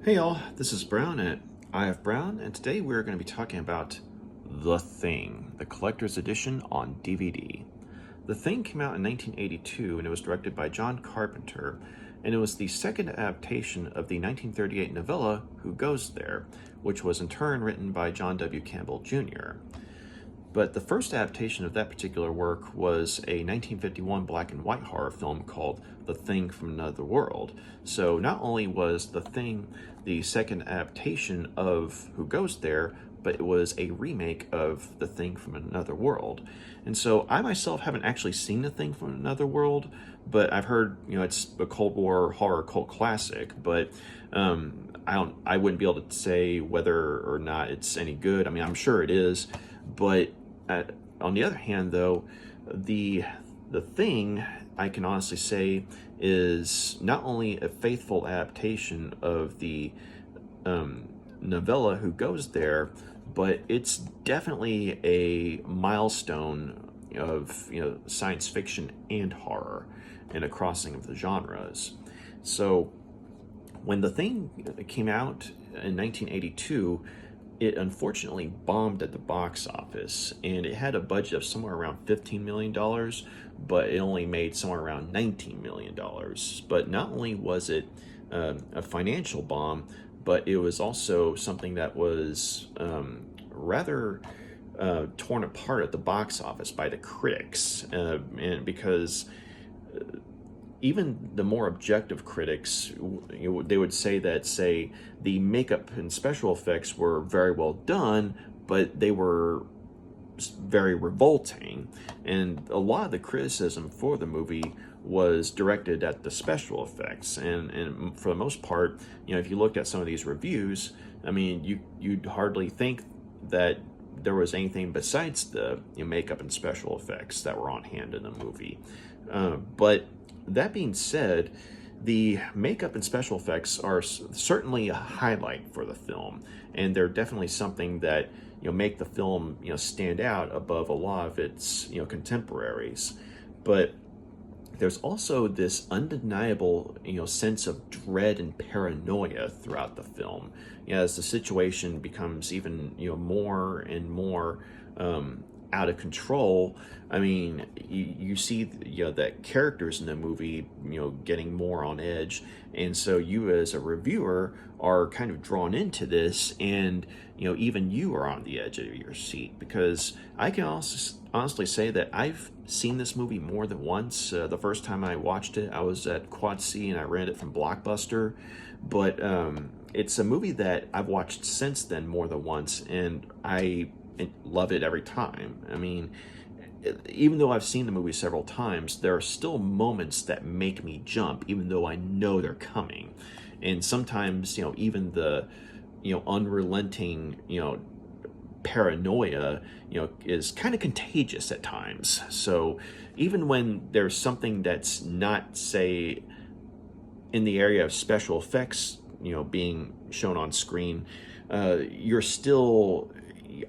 Hey y'all, this is Brown at IF Brown, and today we're going to be talking about The Thing, the collector's edition on DVD. The Thing came out in 1982 and it was directed by John Carpenter, and it was the second adaptation of the 1938 novella Who Goes There, which was in turn written by John W. Campbell Jr. But the first adaptation of that particular work was a 1951 black and white horror film called The Thing from Another World. So not only was The Thing the second adaptation of Who Goes There, but it was a remake of The Thing from Another World. And so I myself haven't actually seen The Thing from Another World, but I've heard, it's a Cold War horror cult classic, but I wouldn't be able to say whether or not it's any good. I mean, I'm sure it is, but on the other hand, though, the Thing, I can honestly say, is not only a faithful adaptation of the novella Who Goes There, but it's definitely a milestone of science fiction and horror, and a crossing of the genres. So when The Thing came out in 1982, it unfortunately bombed at the box office, and it had a budget of somewhere around $15 million, but it only made somewhere around $19 million. But not only was it a financial bomb, but it was also something that was rather torn apart at the box office by the critics, and because even the more objective critics, they would say that, the makeup and special effects were very well done, but they were very revolting. And a lot of the criticism for the movie was directed at the special effects. And for the most part, if you looked at some of these reviews, I mean, you'd hardly think that there was anything besides the makeup and special effects that were on hand in the movie. But that being said, the makeup and special effects are certainly a highlight for the film, and they're definitely something that make the film stand out above a lot of its contemporaries. But there's also this undeniable sense of dread and paranoia throughout the film, as the situation becomes even more and more out of control. I mean, you see that characters in the movie getting more on edge, and so you as a reviewer are kind of drawn into this, and even you are on the edge of your seat, because I can also honestly say that I've seen this movie more than once. The first time I watched it, I was at Quad C and I rented it from Blockbuster, but it's a movie that I've watched since then more than once, and I love it every time. I mean, even though I've seen the movie several times, there are still moments that make me jump, even though I know they're coming. And sometimes, even the, unrelenting, paranoia, is kind of contagious at times. So even when there's something that's not, say, in the area of special effects, being shown on screen, you're still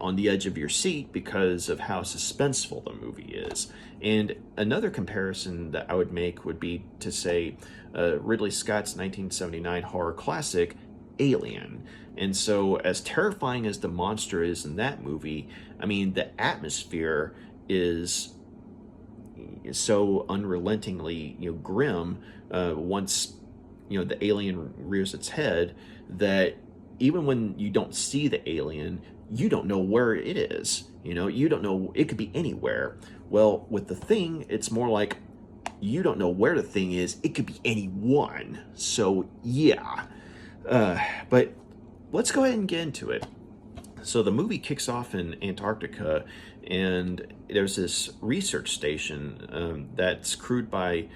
on the edge of your seat because of how suspenseful the movie is. And another comparison that I would make would be to say Ridley Scott's 1979 horror classic, Alien. And so as terrifying as the monster is in that movie, I mean, the atmosphere is so unrelentingly grim once the alien rears its head, that even when you don't see the alien, you don't know where it is. You don't know, it could be anywhere. Well, with The Thing, it's more like you don't know where the thing is. It could be anyone. So yeah. But let's go ahead and get into it. So the movie kicks off in Antarctica, and there's this research station that's crewed by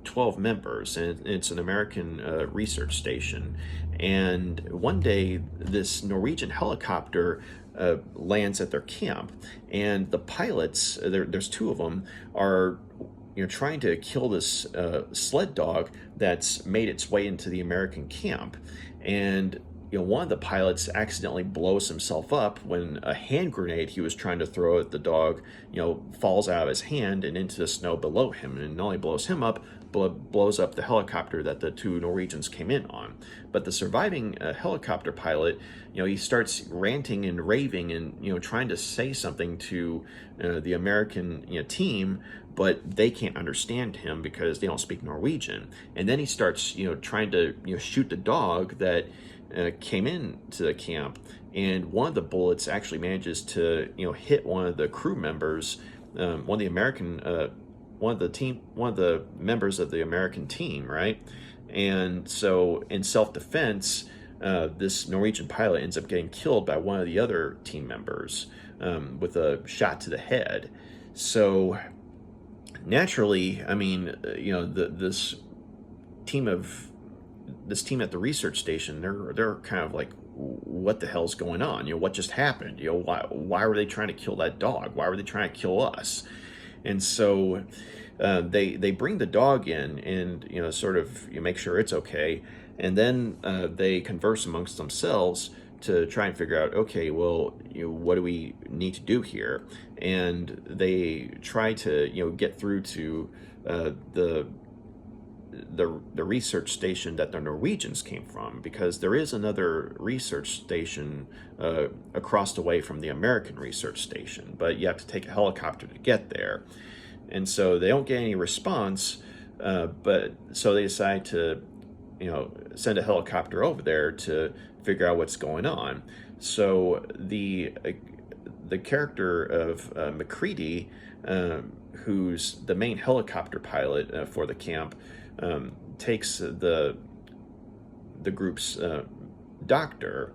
12 members, and it's an American research station. And one day, this Norwegian helicopter lands at their camp, and the pilots, there's two of them, are trying to kill this sled dog that's made its way into the American camp. And one of the pilots accidentally blows himself up when a hand grenade he was trying to throw at the dog, falls out of his hand and into the snow below him, and not only blows him up, blows up the helicopter that the two Norwegians came in on. But the surviving helicopter pilot, he starts ranting and raving and trying to say something to the American team, but they can't understand him because they don't speak Norwegian. And then he starts trying to shoot the dog that came into the camp, and one of the bullets actually manages to hit one of the crew members, one of the members of the American team, right? And so in self-defense, this Norwegian pilot ends up getting killed by one of the other team members with a shot to the head. So naturally, I mean, this team at the research station, they're kind of like, what the hell's going on? What just happened? Why were they trying to kill that dog? Why were they trying to kill us? And so they bring the dog in and sort of make sure it's okay, and then they converse amongst themselves to try and figure out, okay, well, what do we need to do here? And they try to get through to the research station that the Norwegians came from, because there is another research station across the way from the American research station, but you have to take a helicopter to get there. And so they don't get any response, but so they decide to send a helicopter over there to figure out what's going on. So the character of McCready, who's the main helicopter pilot for the camp, takes the group's doctor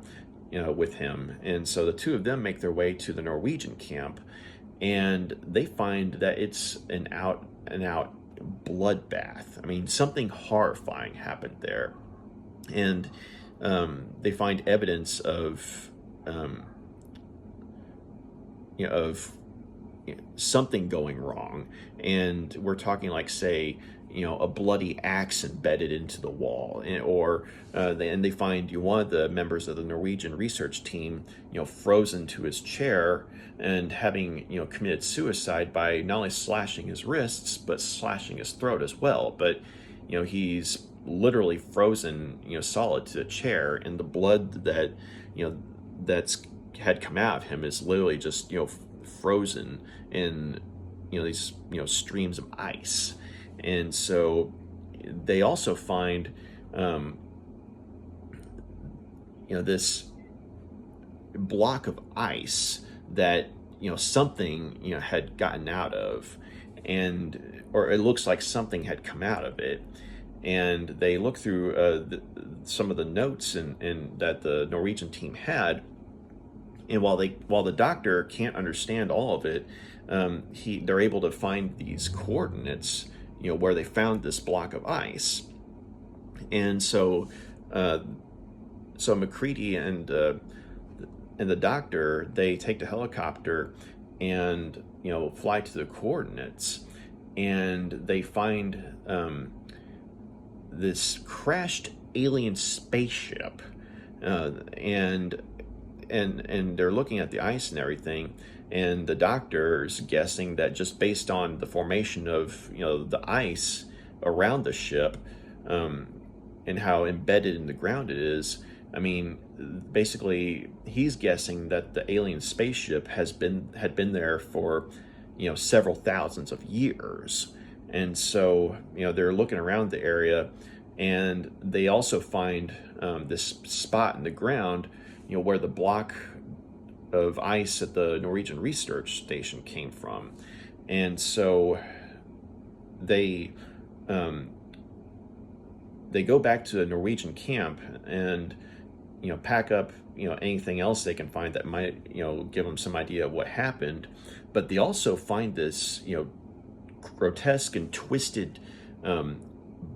with him, and so the two of them make their way to the Norwegian camp, and they find that it's an out and out bloodbath. I mean, something horrifying happened there, and they find evidence of something going wrong, and we're talking like, say, a bloody axe embedded into the wall, and they find one of the members of the Norwegian research team, frozen to his chair and having committed suicide by not only slashing his wrists but slashing his throat as well. But he's literally frozen solid to the chair, and the blood that that's had come out of him is literally just frozen in these streams of ice. And so they also find this block of ice that something had gotten out of, or it looks like something had come out of it. And they look through some of the notes and that the Norwegian team had, and while the doctor can't understand all of it, they're able to find these coordinates where they found this block of ice. And so McCready and the doctor, they take the helicopter and fly to the coordinates, and they find this crashed alien spaceship, and they're looking at the ice and everything, and the doctor's guessing that just based on the formation of the ice around the ship, and how embedded in the ground it is, I mean, basically he's guessing that the alien spaceship had been there for several thousands of years. And so they're looking around the area, and they also find this spot in the ground where the block of ice at the Norwegian research station came from. And so they go back to the Norwegian camp and pack up anything else they can find that might give them some idea of what happened. But they also find this grotesque and twisted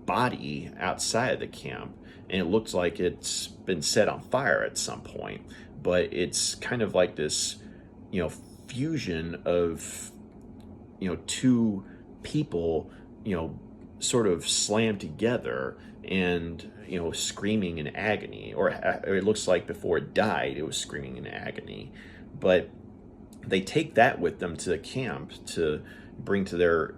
body outside of the camp, and it looks like it's been set on fire at some point. But it's kind of like this fusion of two people sort of slammed together and screaming in agony, or it looks like before it died it was screaming in agony. But they take that with them to the camp to bring to their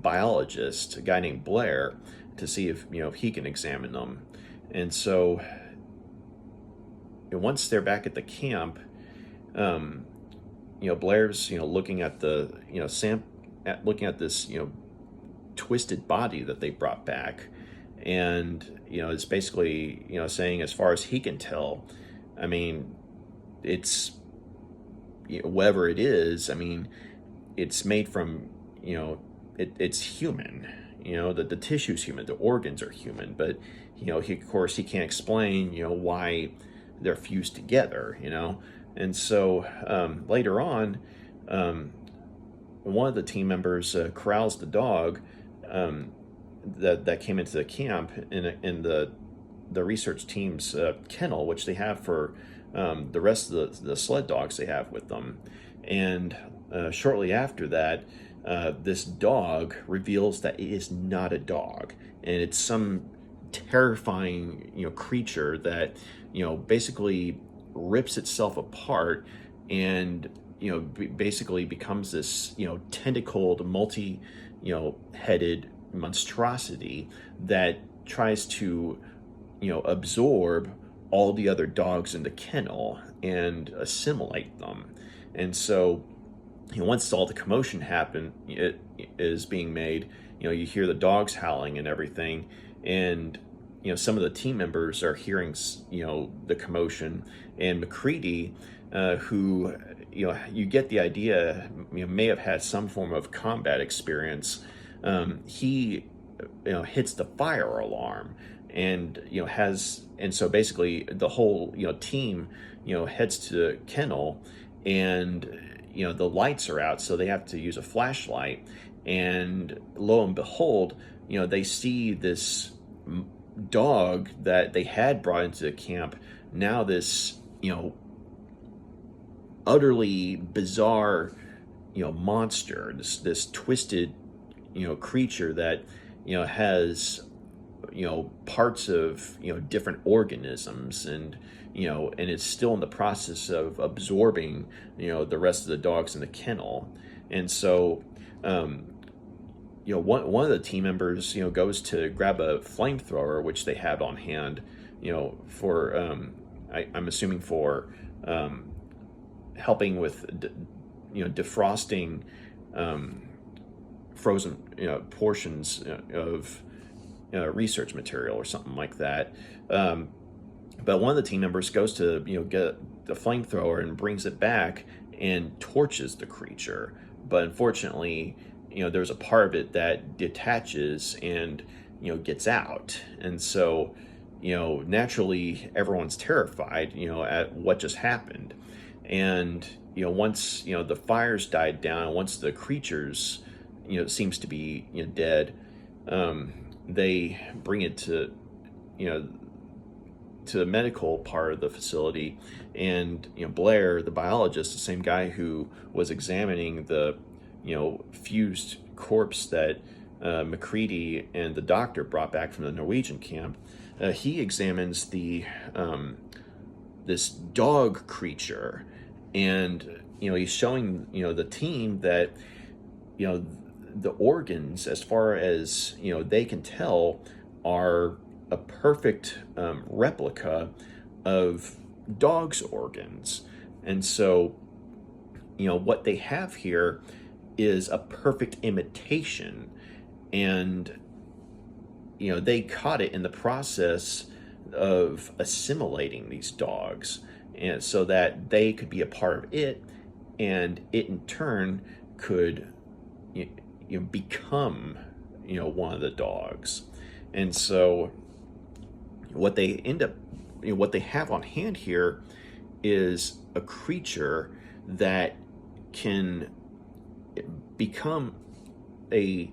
biologist, a guy named Blair, to see if if he can examine them. And so once they're back at the camp, Blair's looking at the looking at this twisted body that they brought back, and it's basically saying, as far as he can tell, I mean, it's whatever it is. I mean, it's made from it's human. The tissue's human, the organs are human, but he, of course, he can't explain why they're fused together. And so later on, one of the team members corrals the dog that came into the camp in the research team's kennel, which they have for the rest of the sled dogs they have with them. And shortly after that, this dog reveals that it is not a dog, and it's some terrifying creature that basically rips itself apart and basically becomes this tentacled, multi headed monstrosity that tries to absorb all the other dogs in the kennel and assimilate them. And so once all the commotion it is being made, you hear the dogs howling and everything, and some of the team members are hearing the commotion, and McCready, who you get the idea may have had some form of combat experience, he hits the fire alarm, and so basically the whole team heads to the kennel, and the lights are out, so they have to use a flashlight, and lo and behold, they see this dog that they had brought into the camp, now this utterly bizarre monster, this twisted creature that has parts of different organisms, and and it's still in the process of absorbing the rest of the dogs in the kennel. And so one of the team members goes to grab a flamethrower, which they had on hand for I'm assuming for helping with defrosting frozen portions of research material or something like that. But one of the team members goes to get the flamethrower and brings it back and torches the creature. But unfortunately, there's a part of it that detaches and gets out, and so naturally everyone's terrified at what just happened. And once the fires died down, once the creatures seems to be dead, they bring it to to the medical part of the facility, and Blair, the biologist, the same guy who was examining the fused corpse that McCready and the doctor brought back from the Norwegian camp, he examines the this dog creature, and he's showing the team that the organs, as far as they can tell, are a perfect replica of dogs' organs. And so what they have here is a perfect imitation, and they caught it in the process of assimilating these dogs, and so that they could be a part of it, and it in turn could become one of the dogs. And so what they what they have on hand here is a creature that can become a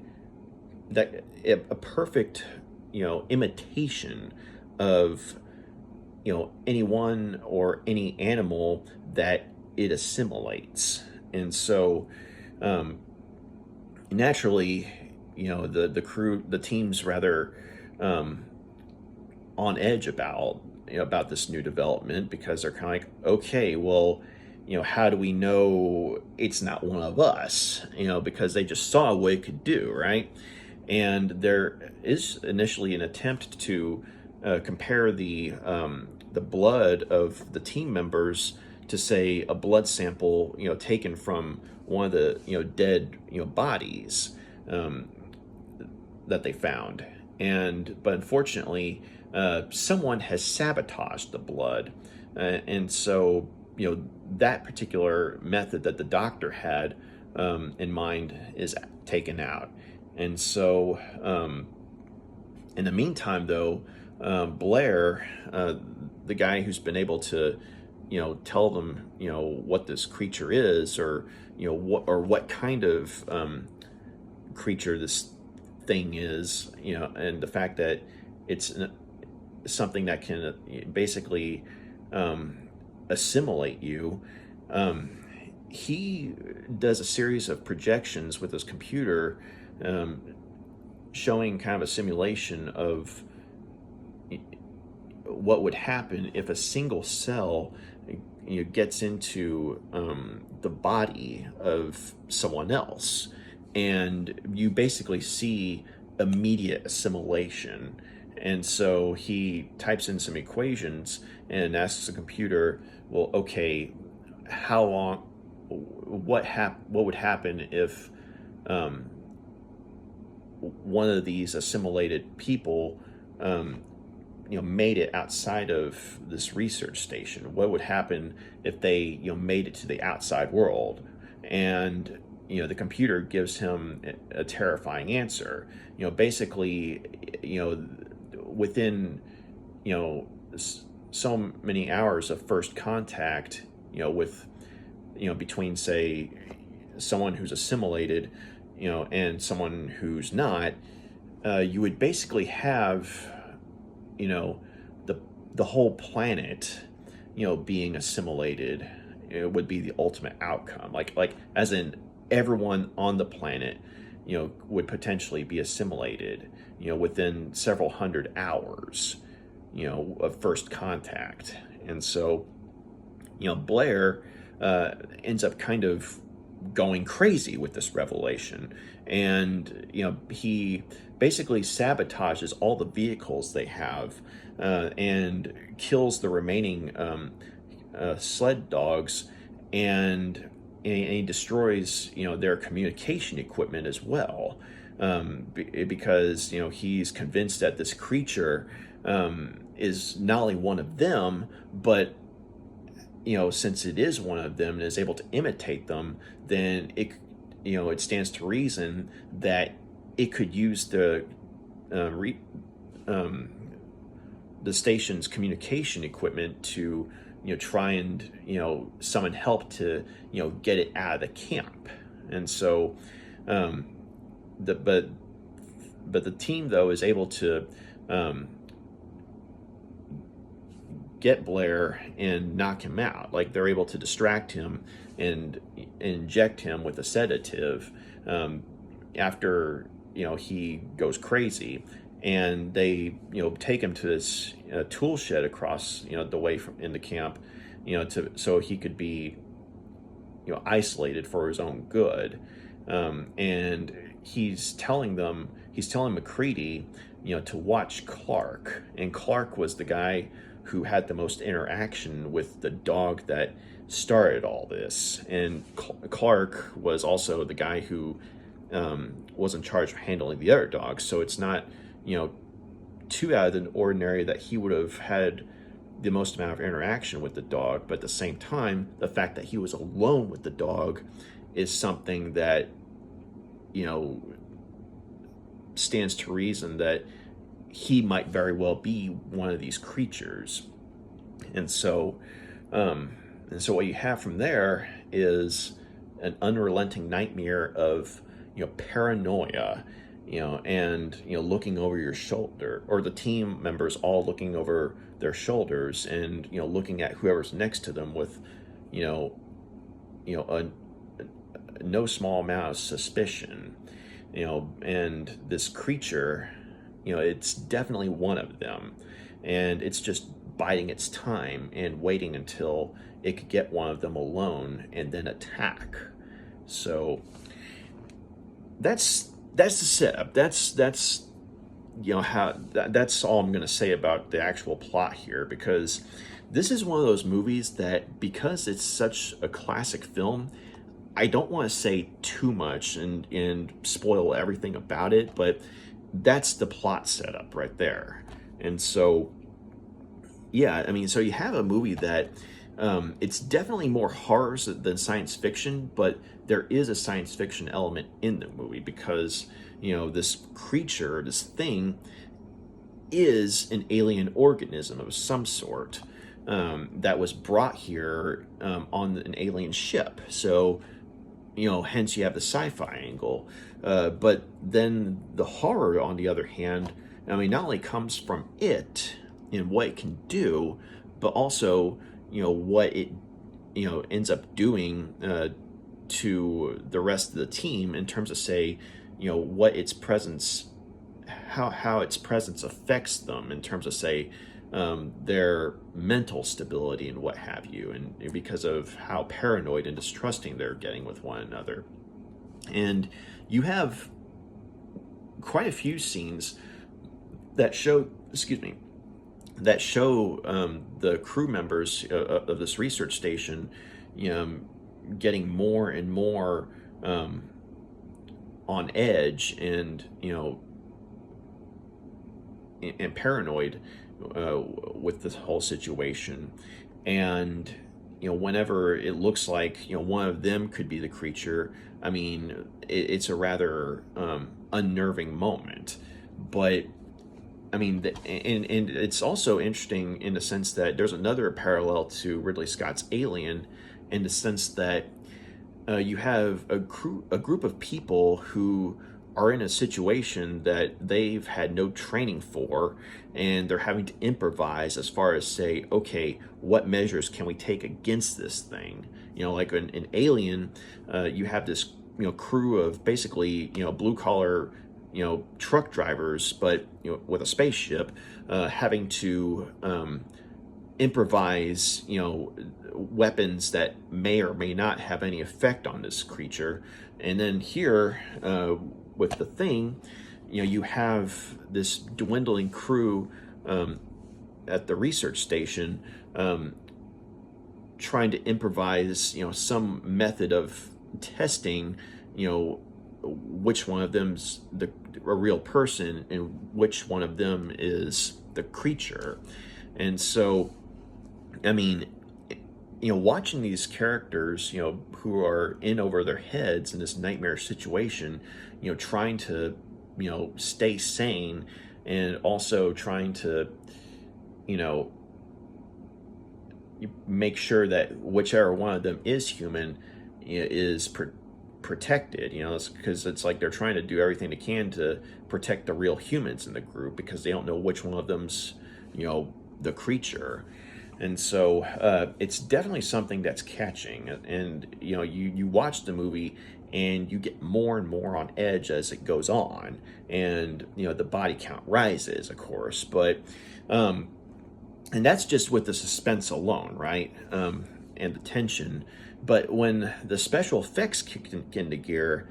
perfect imitation of anyone or any animal that it assimilates. And so naturally the team's rather on edge about this new development, because they're kind of like, okay, well, how do we know it's not one of us? Because they just saw what it could do, right? And there is initially an attempt to compare the blood of the team members to, say, a blood sample, taken from one of the dead bodies that they found. But unfortunately, someone has sabotaged the blood, and so that particular method that the doctor had in mind is taken out. And so, in the meantime, though, Blair, the guy who's been able to, tell them, what this creature is, or what kind of creature this thing is, and the fact that it's something that can basically assimilate you. He does a series of projections with his computer, showing kind of a simulation of what would happen if a single cell gets into the body of someone else, and you basically see immediate assimilation. And so he types in some equations and asks the computer, well, okay, how long, what would happen if one of these assimilated people made it outside of this research station? What would happen if they made it to the outside world? And the computer gives him a terrifying answer. Basically, within so many hours of first contact, with between, say, someone who's assimilated, and someone who's not, you would basically have the whole planet being assimilated. It would be the ultimate outcome, like as in everyone on the planet would potentially be assimilated within several hundred hours of first contact. And so Blair ends up kind of going crazy with this revelation, and he basically sabotages all the vehicles they have, and kills the remaining sled dogs, and he destroys their communication equipment as well, because he's convinced that this creature is not only one of them, but since it is one of them and is able to imitate them, then it stands to reason that it could use the station's communication equipment to try and summon help to get it out of the camp. And so but the team, though, is able to get Blair and knock him out. Like, they're able to distract him and inject him with a sedative after he goes crazy, and they take him to this tool shed across the way from in the camp, so he could be isolated for his own good. And he's telling McCready to watch Clark, and Clark was the guy who had the most interaction with the dog that started all this. And Clark was also the guy who was in charge of handling the other dogs. So it's not, too out of the ordinary that he would have had the most amount of interaction with the dog. But at the same time, the fact that he was alone with the dog is something that, stands to reason that he might very well be one of these creatures. And so what you have from there is an unrelenting nightmare of paranoia, and looking over your shoulder, or the team members all looking over their shoulders, and looking at whoever's next to them with a no small amount of suspicion, and this creature, it's definitely one of them, and it's just biding its time and waiting until it could get one of them alone and then attack. So that's the setup. That's how that's all I'm going to say about the actual plot here, because this is one of those movies that, because it's such a classic film, I don't want to say too much and spoil everything about it, but that's the plot setup right there. And so, yeah, I mean, so you have a movie that it's definitely more horror than science fiction, but there is a science fiction element in the movie because, this creature, this thing, is an alien organism of some sort that was brought here on an alien ship. So, hence you have the sci-fi angle. But then the horror, on the other hand, I mean, not only comes from it and what it can do, but also, what it, ends up doing to the rest of the team in terms of, say, what its presence, how its presence affects them in terms of, say, their mental stability and what have you, and because of how paranoid and distrusting they're getting with one another. And you have quite a few scenes that show, the crew members of this research station, getting more and more on edge and and paranoid with this whole situation. And whenever it looks like one of them could be the creature, I mean, it's a rather unnerving moment. But I mean, and it's also interesting in the sense that there's another parallel to Ridley Scott's Alien, in the sense that you have a group of people who are in a situation that they've had no training for, and they're having to improvise as far as, say, okay, what measures can we take against this thing? Like in Alien, you have this crew of basically blue collar truck drivers, but with a spaceship, having to improvise weapons that may or may not have any effect on this creature. And then here with the thing, you have this dwindling crew at the research station trying to improvise some method of testing which one of them's a real person and which one of them is the creature. And so, I mean, watching these characters, who are in over their heads in this nightmarish situation, trying to, stay sane, and also trying to, make sure that whichever one of them is human is protected, because it's like they're trying to do everything they can to protect the real humans in the group, because they don't know which one of them's, the creature. And so it's definitely something that's catching. And you watch the movie and you get more and more on edge as it goes on, and the body count rises, of course, but and that's just with the suspense alone, right? And the tension. But when the special effects kick into gear,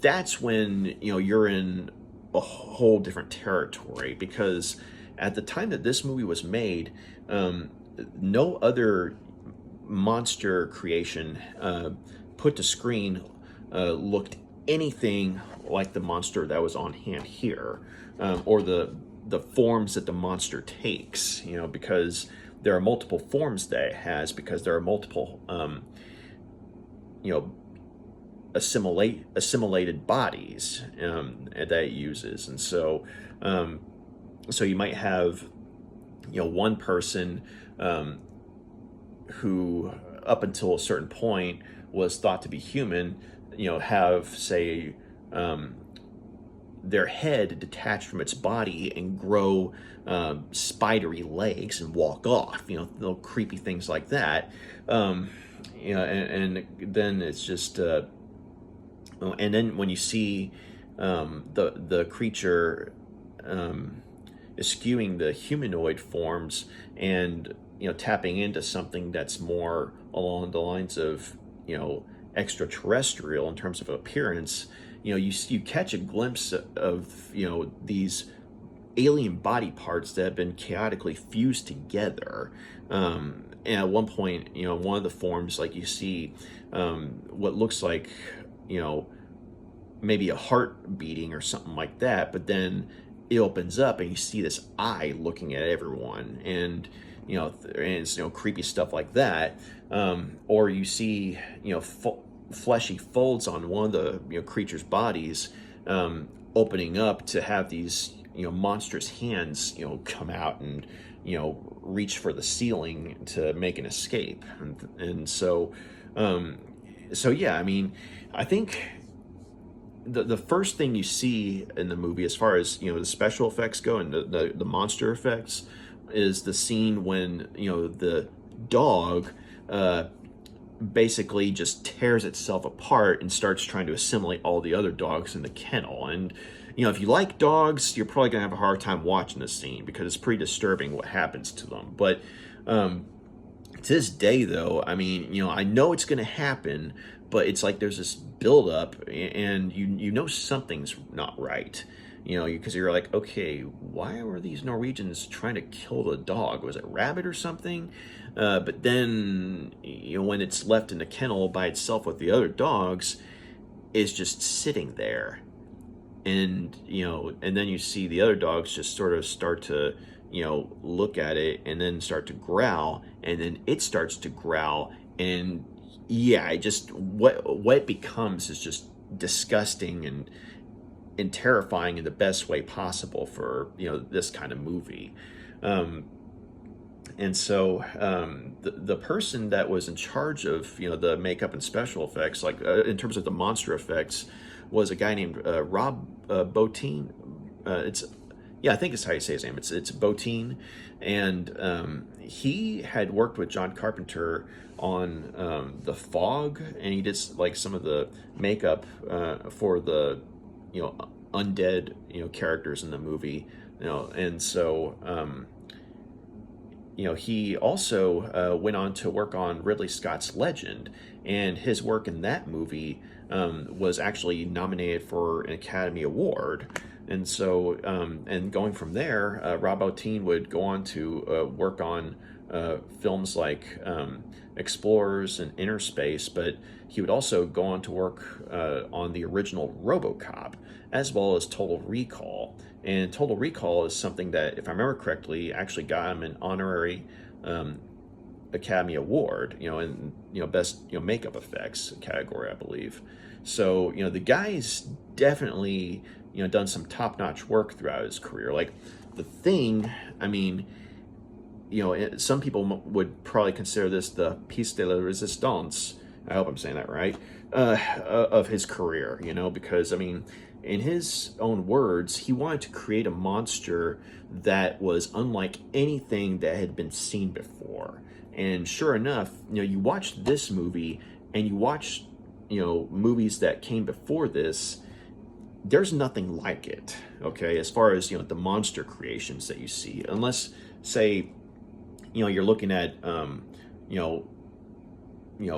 that's when you're in a whole different territory, because at the time that this movie was made, no other monster creation put to screen looked anything like the monster that was on hand here, or the forms that the monster takes, because there are multiple forms that it has, because there are multiple assimilated bodies that it uses. And so so you might have one person who up until a certain point was thought to be human, have, say, their head detached from its body and grow spidery legs and walk off, little creepy things like that. And then it's just, and then when you see the creature eschewing the humanoid forms and tapping into something that's more along the lines of extraterrestrial in terms of appearance. You catch a glimpse of these alien body parts that have been chaotically fused together. And at one point, one of the forms, like you see what looks like, maybe a heart beating or something like that, but then it opens up and you see this eye looking at everyone, and and it's creepy stuff like that. Or you see fleshy folds on one of the creature's bodies, opening up to have these monstrous hands come out and reach for the ceiling to make an escape. And so yeah, I mean, I think the first thing you see in the movie, as far as the special effects go and the monster effects, is the scene when the dog basically just tears itself apart and starts trying to assimilate all the other dogs in the kennel. And if you like dogs, you're probably gonna have a hard time watching this scene because it's pretty disturbing what happens to them. But to this day, though, I mean, I know it's gonna happen, but it's like there's this buildup, and something's not right. Because you're like, okay, why were these Norwegians trying to kill the dog? Was it rabbit or something? But then, when it's left in the kennel by itself with the other dogs, it's just sitting there. And, and then you see the other dogs just sort of start to, look at it and then start to growl, and then it starts to growl. And yeah, what it becomes is just disgusting and terrifying in the best way possible for this kind of movie. And so the person that was in charge of the makeup and special effects, like in terms of the monster effects, was a guy named Rob Bottin. I think it's how you say his name. It's Bottin, and he had worked with John Carpenter on The Fog, and he did like some of the makeup for the undead characters in the movie, and so he also went on to work on Ridley Scott's Legend, and his work in that movie was actually nominated for an Academy Award. And so and going from there, Rob Bottin would go on to work on films like Explorers and Inner Space, but he would also go on to work on the original RoboCop, as well as Total Recall. And Total Recall is something that, if I remember correctly, actually got him an honorary Academy Award, in best makeup effects category, I believe. So the guy's definitely done some top-notch work throughout his career. Like The Thing, I mean, some people would probably consider this the piece de la resistance, I hope I'm saying that right, of his career, because, I mean, in his own words, he wanted to create a monster that was unlike anything that had been seen before. And sure enough, you watch this movie and you watch, movies that came before this, there's nothing like it, okay, as far as, the monster creations that you see, unless, say, you're looking at,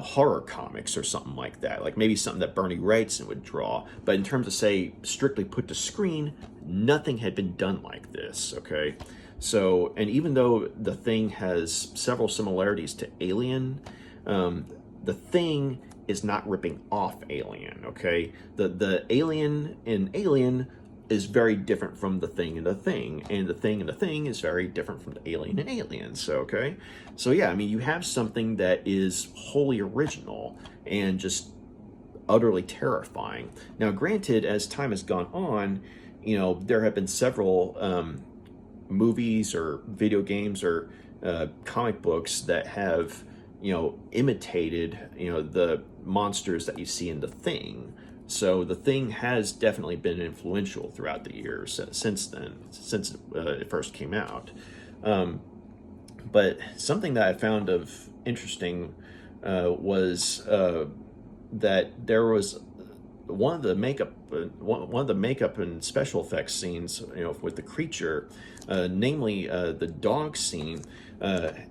horror comics or something like that, like maybe something that Bernie Wrightson would draw. But in terms of, say, strictly put to screen, nothing had been done like this, okay? So, and even though The Thing has several similarities to Alien, The Thing is not ripping off Alien, okay? The Alien in Alien is very different from The Thing in The Thing, and The Thing in The Thing is very different from the Alien in Aliens, okay? So yeah, I mean, you have something that is wholly original and just utterly terrifying. Now, granted, as time has gone on, there have been several movies or video games or comic books that have, imitated, the monsters that you see in The Thing. So The Thing has definitely been influential throughout the years since then, since it first came out. But something that I found interesting was that there was one of the makeup and special effects scenes, with the creature, namely the dog scene,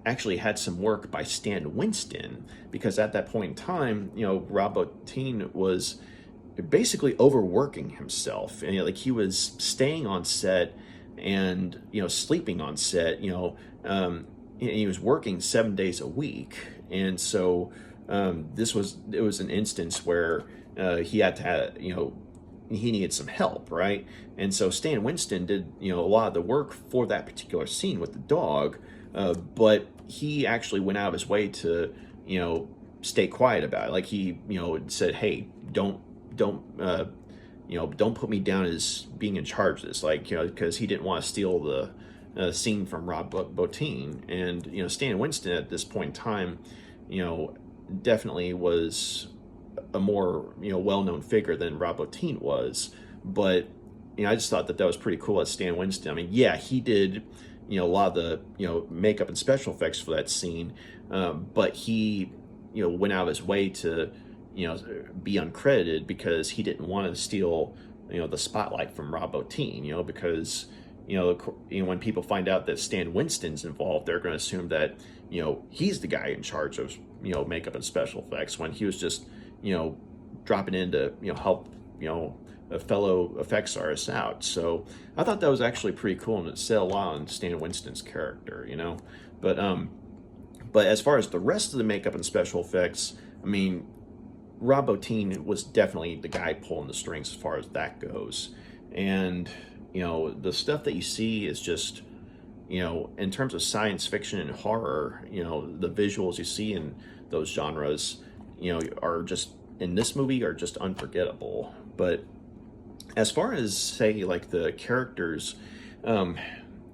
actually had some work by Stan Winston, because at that point in time, Rob Bottin was basically overworking himself, and like he was staying on set and sleeping on set. He was working 7 days a week, and so it was an instance where he had to have, he needed some help, right? And so Stan Winston did a lot of the work for that particular scene with the dog, but he actually went out of his way to stay quiet about it. Like he said, hey, don't put me down as being in charge of this, like because he didn't want to steal the scene from Rob Bottin. And Stan Winston at this point in time definitely was a more well-known figure than Rob Bottin was. But I just thought that was pretty cool at Stan Winston. I mean, yeah, he did a lot of the makeup and special effects for that scene, but he went out of his way to be uncredited because he didn't want to steal the spotlight from Rob Bottin. Because when people find out that Stan Winston's involved, they're going to assume that he's the guy in charge of makeup and special effects, when he was just dropping in to help a fellow effects artist out. So I thought that was actually pretty cool, and it said a lot on Stan Winston's character. But as far as the rest of the makeup and special effects, I mean, Rob Bottin was definitely the guy pulling the strings as far as that goes. And the stuff that you see is just in terms of science fiction and horror, the visuals you see in those genres are just, in this movie, are just unforgettable. But as far as, say, like the characters,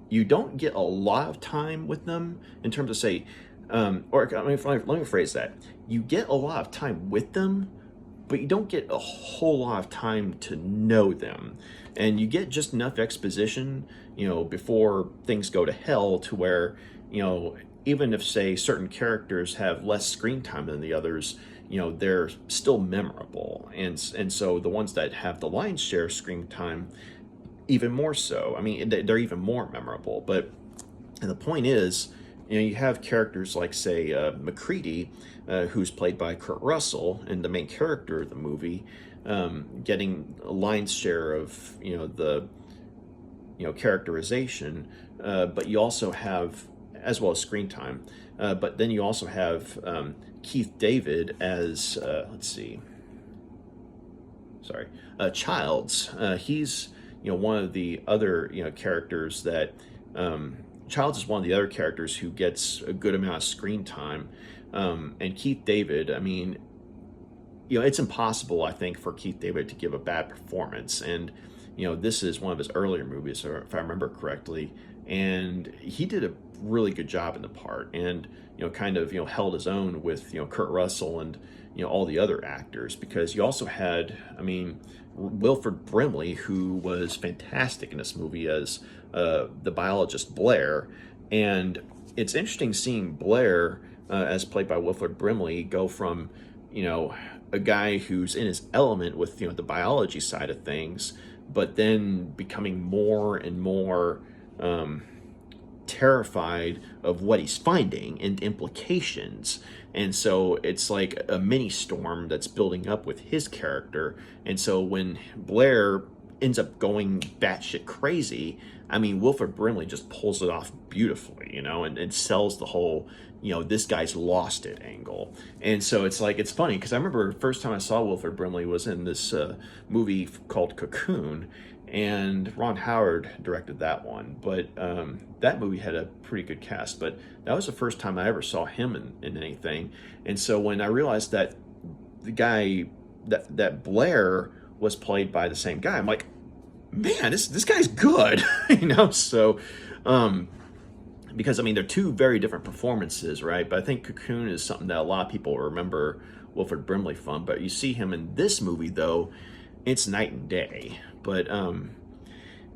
you don't get a lot of time with them in terms of, say, let me phrase that. You get a lot of time with them, but you don't get a whole lot of time to know them. And you get just enough exposition, before things go to hell, to where, even if, say, certain characters have less screen time than the others, they're still memorable. And so the ones that have the lion's share of screen time, even more so. I mean, they're even more memorable. But the point is, you have characters like, say, MacReady, who's played by Kurt Russell, and the main character of the movie, getting a lion's share of the characterization, but you also have, as well as screen time, but then you also have Keith David as Childs. He's one of the other characters that Childs is one of the other characters who gets a good amount of screen time. And Keith David, I mean, it's impossible, I think, for Keith David to give a bad performance. And this is one of his earlier movies, if I remember correctly, and he did a really good job in the part, and kind of held his own with Kurt Russell and all the other actors, because you also had, I mean, Wilford Brimley, who was fantastic in this movie as the biologist Blair. And it's interesting seeing Blair, as played by Wilford Brimley, go from a guy who's in his element with the biology side of things, but then becoming more and more terrified of what he's finding and implications. And so it's like a mini storm that's building up with his character. And so when Blair ends up going batshit crazy, I mean, Wilford Brimley just pulls it off beautifully, and sells the whole, this guy's lost it angle. And so it's like, it's funny, because I remember the first time I saw Wilford Brimley was in this movie called Cocoon, and Ron Howard directed that one. But that movie had a pretty good cast, but that was the first time I ever saw him in anything. And so when I realized that the guy, that Blair was played by the same guy, I'm like, man, this guy's good. So because I mean, they're two very different performances, right? But I think Cocoon is something that a lot of people remember Wilford Brimley from. But you see him in this movie, though, it's night and day. But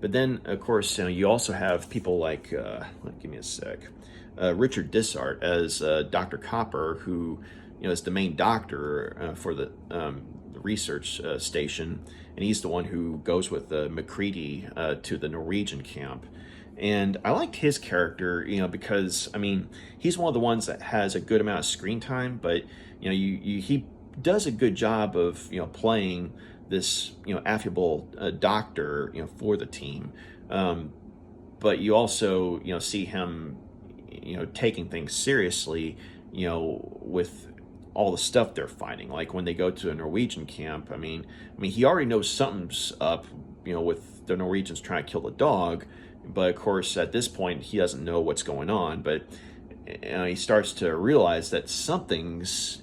then, of course, you also have people like, give me a sec, Richard Dissart as Dr. Copper, who is the main doctor for research station, and he's the one who goes with McCready to the Norwegian camp. And I liked his character, because I mean, he's one of the ones that has a good amount of screen time, but he does a good job of playing this affable doctor for the team. But you also see him taking things seriously with all the stuff they're fighting. Like when they go to a Norwegian camp, I mean he already knows something's up with the Norwegians trying to kill the dog, but of course at this point he doesn't know what's going on. But he starts to realize that something's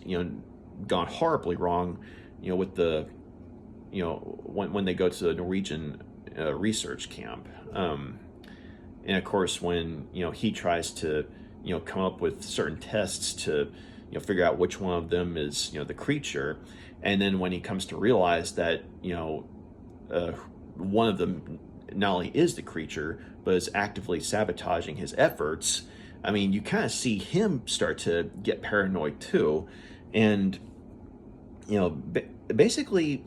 gone horribly wrong with the when they go to the Norwegian research camp. And of course, when he tries to come up with certain tests to figure out which one of them is the creature, and then when he comes to realize that one of them not only is the creature but is actively sabotaging his efforts, I mean, you kind of see him start to get paranoid too. And basically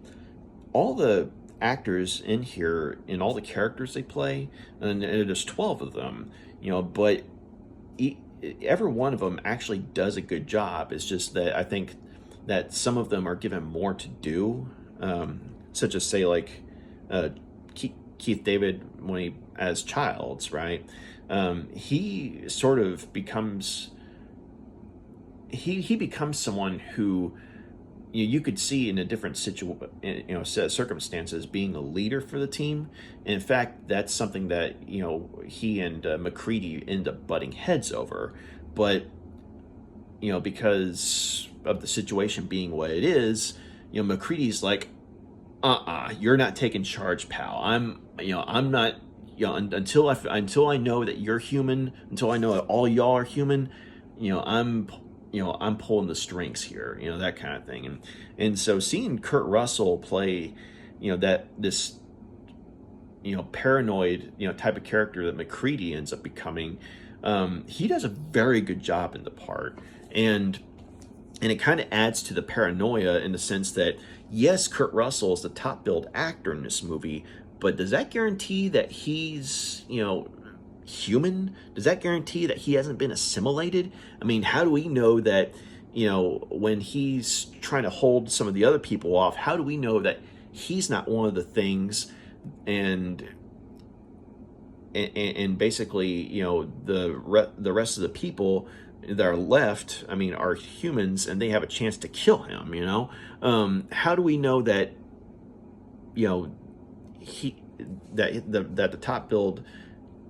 all the actors in here, in all the characters they play, and there's 12 of them, but every one of them actually does a good job. It's just that I think that some of them are given more to do, such as say like Keith David when he as Childs, right? He sort of becomes he becomes someone who you could see in a different set of circumstances being a leader for the team. And in fact, that's something that he and McCready end up butting heads over. But because of the situation being what it is, McCready's like, you're not taking charge, pal. I'm not. Until I know that you're human, until I know that all y'all are human, I'm pulling the strings here, that kind of thing. And so seeing Kurt Russell play, this paranoid, type of character that McCready ends up becoming, he does a very good job in the part. And it kind of adds to the paranoia in the sense that, yes, Kurt Russell is the top billed actor in this movie, but does that guarantee that he's, human? Does that guarantee that he hasn't been assimilated? I mean, how do we know that, when he's trying to hold some of the other people off, how do we know that he's not one of the things, and basically, the rest of the people that are left, I mean, are humans, and they have a chance to kill him, how do we know that, that the top build,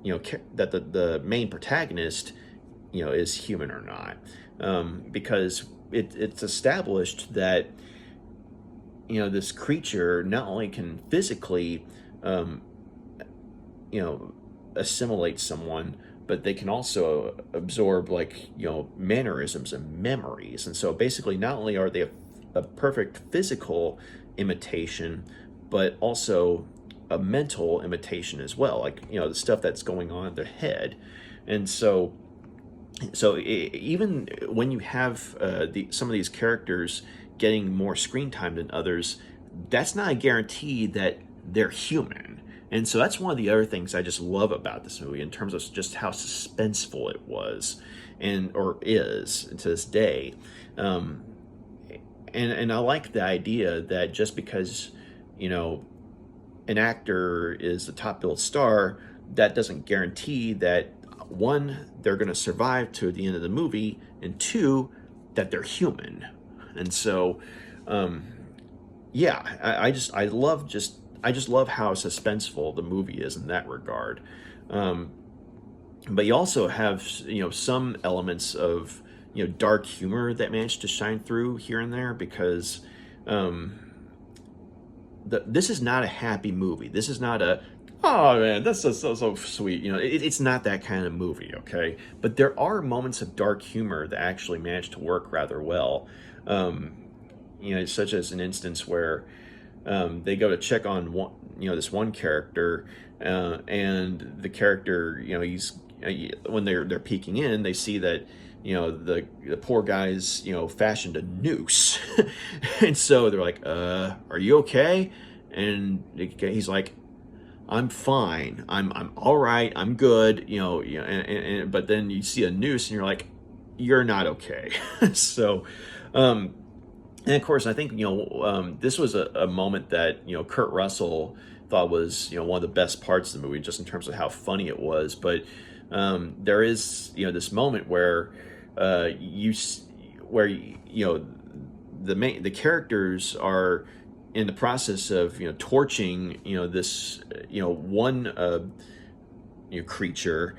that the main protagonist, is human or not? Because it's established that, this creature not only can physically, assimilate someone, but they can also absorb mannerisms and memories. And so basically not only are they a perfect physical imitation, but also a mental imitation as well, the stuff that's going on in their head. And so even when you have some of these characters getting more screen time than others, that's not a guarantee that they're human. And so that's one of the other things I just love about this movie in terms of just how suspenseful it was, or is to this day. And I like the idea that just because an actor is the top billed star, that doesn't guarantee that, one, they're going to survive to the end of the movie, and two, that they're human. And so, I just love how suspenseful the movie is in that regard. But you also have some elements of dark humor that manage to shine through here and there, because this is not a happy movie. This is not a, oh man, that's so sweet. It's not that kind of movie, okay? But there are moments of dark humor that actually manage to work rather well. Such as an instance where they go to check on this one character, and the character, he's when they're peeking in, they see that the poor guy's, fashioned a noose. And so they're like, are you okay? And he's like, I'm fine. I'm all right. I'm good. But then you see a noose and you're like, you're not okay. So, and of course, I think, this was a moment that, Kurt Russell thought was, one of the best parts of the movie, just in terms of how funny it was. But there is, this moment where the characters are in the process of, torching, this, one creature,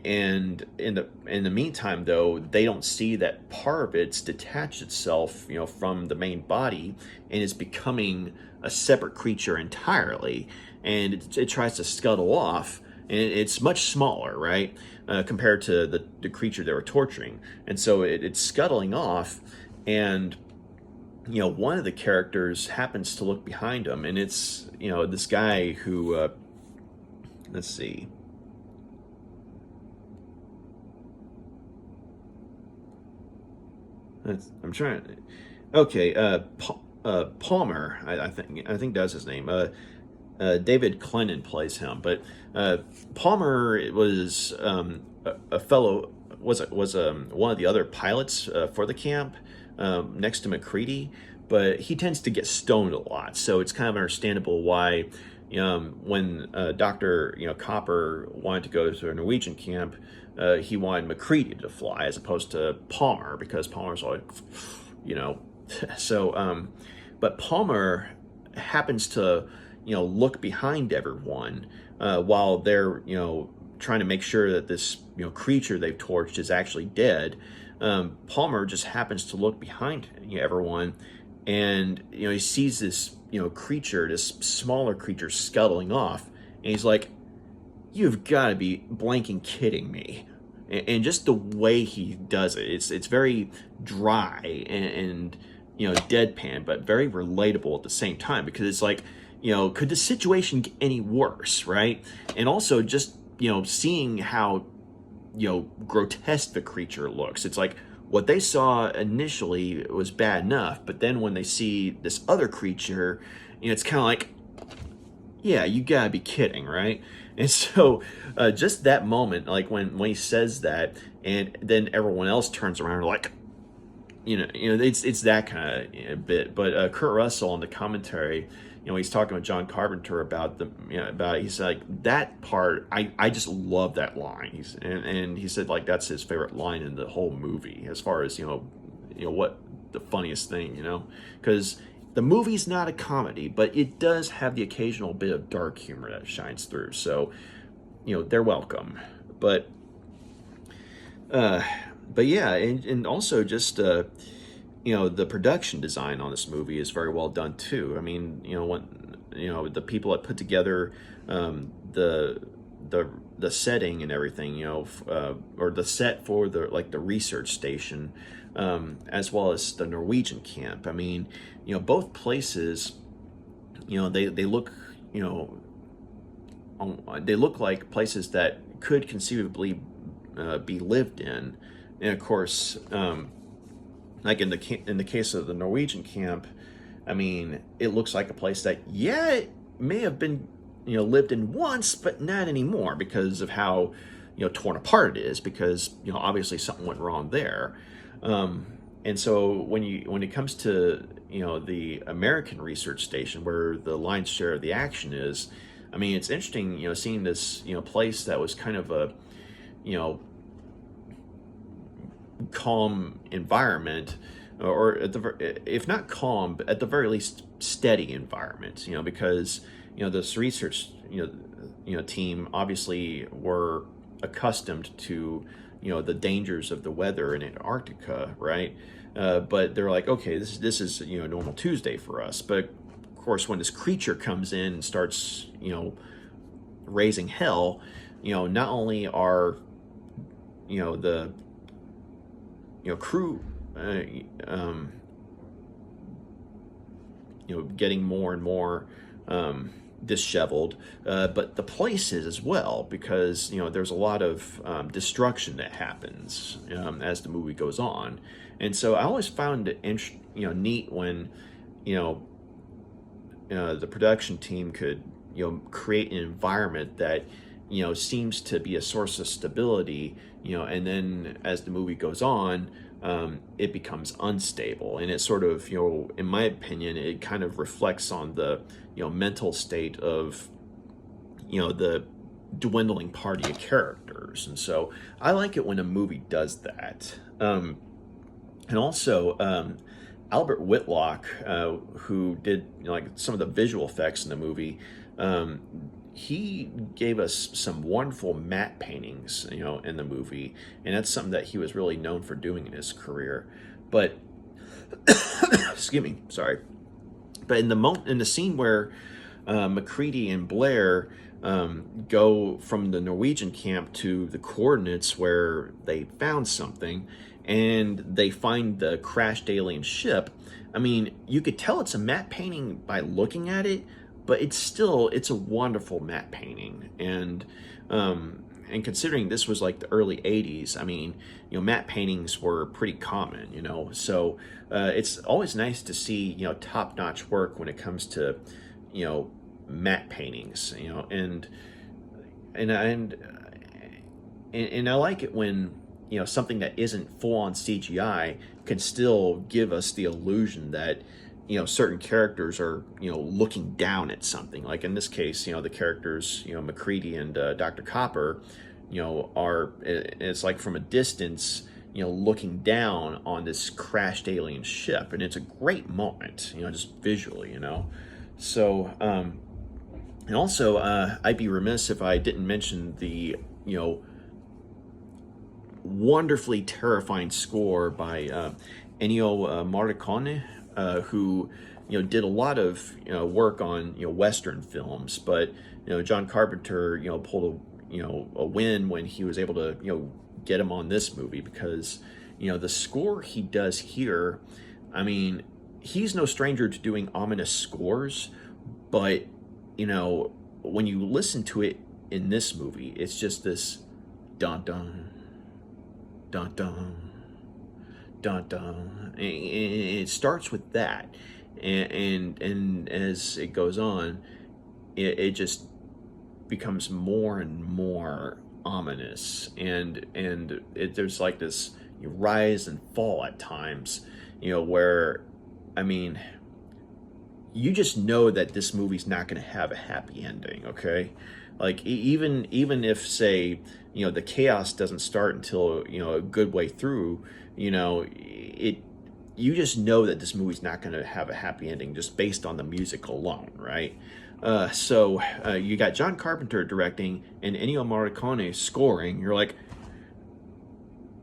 and in the meantime, though, they don't see that part of it's detached itself, from the main body, and is becoming a separate creature entirely, and it tries to scuttle off, and it's much smaller, right, compared to the creature they were torturing, and so it's scuttling off, and one of the characters happens to look behind him, and it's this guy who, let's see. I'm trying. Okay, Palmer. I think that's his name. David Clennon plays him, but Palmer was a fellow was one of the other pilots for the camp, next to McCready, but he tends to get stoned a lot, so it's kind of understandable why. When Dr. Copper wanted to go to a Norwegian camp, he wanted McCready to fly as opposed to Palmer, because Palmer's like, so, but Palmer happens to, look behind everyone while they're, trying to make sure that this, creature they've torched is actually dead. Palmer just happens to look behind everyone, and he sees this creature, this smaller creature, scuttling off, and he's like, "You've got to be blanking kidding me!" And just the way he does it, it's very dry and deadpan, but very relatable at the same time, because it's like, could the situation get any worse, right? And also just seeing how grotesque the creature looks. It's like, what they saw initially was bad enough, but then when they see this other creature, it's kind of like, yeah, you gotta be kidding, right? And so just that moment, like when he says that, and then everyone else turns around and like, it's that kind of bit. But Kurt Russell on the commentary, he's talking with John Carpenter about he's like, that part, I just love that line. And he said, like, that's his favorite line in the whole movie, as far as what the funniest thing, because the movie's not a comedy, but it does have the occasional bit of dark humor that shines through. So they're welcome. But yeah, and also just the production design on this movie is very well done too. I mean, the people that put together the setting and everything, or the set for the research station, as well as the Norwegian camp. I mean, both places, they look, they look like places that could conceivably be lived in. And of course, like in the case of the Norwegian camp, I mean, it looks like a place that, yeah, it may have been lived in once, but not anymore, because of how torn apart it is, because obviously something went wrong there. And so when it comes to the American research station, where the lion's share of the action is, I mean, it's interesting seeing this place that was kind of a calm environment, or if not calm, but at the very least steady environment, because this research team obviously were accustomed to the dangers of the weather in Antarctica, right? But they're like, okay, this is normal Tuesday for us. But of course, when this creature comes in and starts raising hell, not only are the crew getting more and more disheveled, but the places as well, because there's a lot of destruction that happens as the movie goes on, and so I always found it neat when the production team could create an environment that seems to be a source of stability, and then as the movie goes on, it becomes unstable, and it sort of, in my opinion, it kind of reflects on the mental state of the dwindling party of characters. And so I like it when a movie does that. And also Albert Whitlock, who did like some of the visual effects in the movie, he gave us some wonderful matte paintings, in the movie, and that's something that he was really known for doing in his career. But excuse me, sorry. But in the scene where MacReady and Blair go from the Norwegian camp to the coordinates where they found something, and they find the crashed alien ship, I mean, you could tell it's a matte painting by looking at it, but it's a wonderful matte painting. And considering this was like the early 80s, I mean, matte paintings were pretty common, so it's always nice to see, top-notch work when it comes to, matte paintings, and I like it when, something that isn't full-on CGI can still give us the illusion that, certain characters are, looking down at something. Like in this case, the characters, MacReady and Dr. Copper, it's like from a distance, looking down on this crashed alien ship. And it's a great moment, just visually, So, and also, I'd be remiss if I didn't mention the, wonderfully terrifying score by Ennio Morricone, who did a lot of work on Western films, but John Carpenter pulled a win when he was able to get him on this movie, because the score he does here, I mean, he's no stranger to doing ominous scores, but when you listen to it in this movie, it's just this dun dun dun dun dun dun. And it starts with that, and as it goes on, it just becomes more and more ominous, and there's like this rise and fall at times, where, I mean, you just know that this movie's not going to have a happy ending, okay? Like, even if, say, the chaos doesn't start until, a good way through, you just know that this movie's not going to have a happy ending just based on the music alone, right? So you got John Carpenter directing and Ennio Morricone scoring. You're like,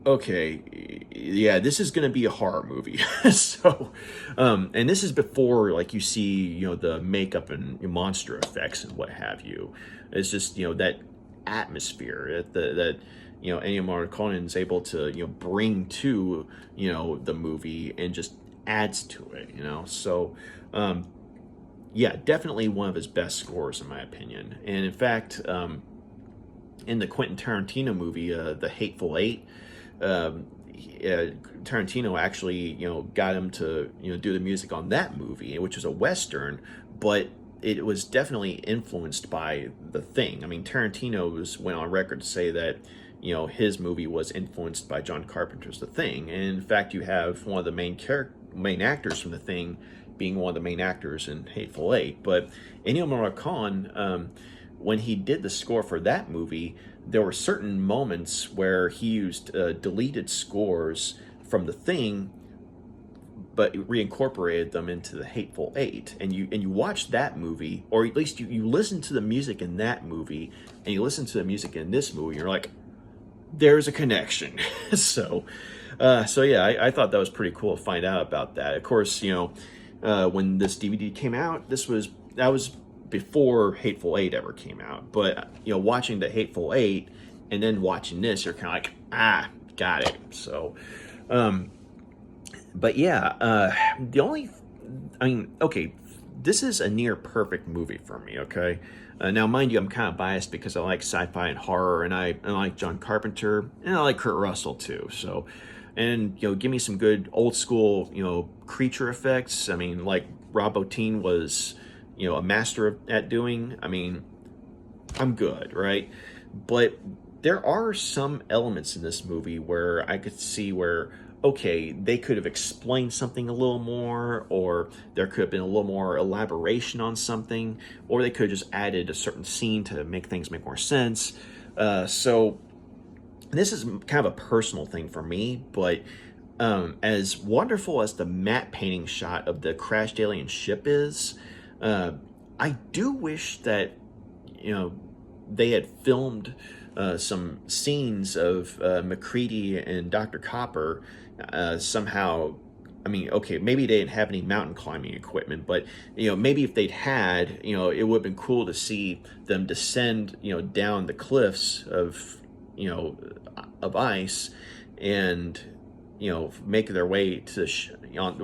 okay, yeah, this is going to be a horror movie. So, and this is before, like, you see, the makeup and monster effects and what have you. It's just, that atmosphere that Ennio Morricone is able to, bring to, the movie, and just adds to it, So, yeah, definitely one of his best scores, in my opinion. And in fact, in the Quentin Tarantino movie, The Hateful Eight, Tarantino actually, got him to, do the music on that movie, which was a Western, but it was definitely influenced by The Thing. I mean, Tarantino went on record to say that, his movie was influenced by John Carpenter's The Thing. And in fact, you have one of the main actors from The Thing being one of the main actors in Hateful Eight. But Ennio Morricone, when he did the score for that movie, there were certain moments where he used deleted scores from The Thing, but reincorporated them into The Hateful Eight. And you watch that movie, or at least you listen to the music in that movie, and you listen to the music in this movie, you're like, there's a connection. So yeah, I thought that was pretty cool to find out about that. Of course, when this DVD came out, that was before Hateful Eight ever came out. But watching The Hateful Eight and then watching this, you're kind of like, got it. So, but yeah, this is a near perfect movie for me, okay? Now, mind you, I'm kind of biased because I like sci-fi and horror, and I like John Carpenter, and I like Kurt Russell too. So, and give me some good old school, creature effects. I mean, like Rob Bottin was, a master at doing. I mean, I'm good, right? But there are some elements in this movie where I could see where, okay, they could have explained something a little more, or there could have been a little more elaboration on something, or they could have just added a certain scene to make things make more sense. So this is kind of a personal thing for me, but as wonderful as the matte painting shot of the crashed alien ship is, I do wish that, they had filmed some scenes of MacReady and Dr. Copper somehow. I mean, okay, maybe they didn't have any mountain climbing equipment, but maybe if they'd had, it would have been cool to see them descend, down the cliffs of, of ice, and make their way to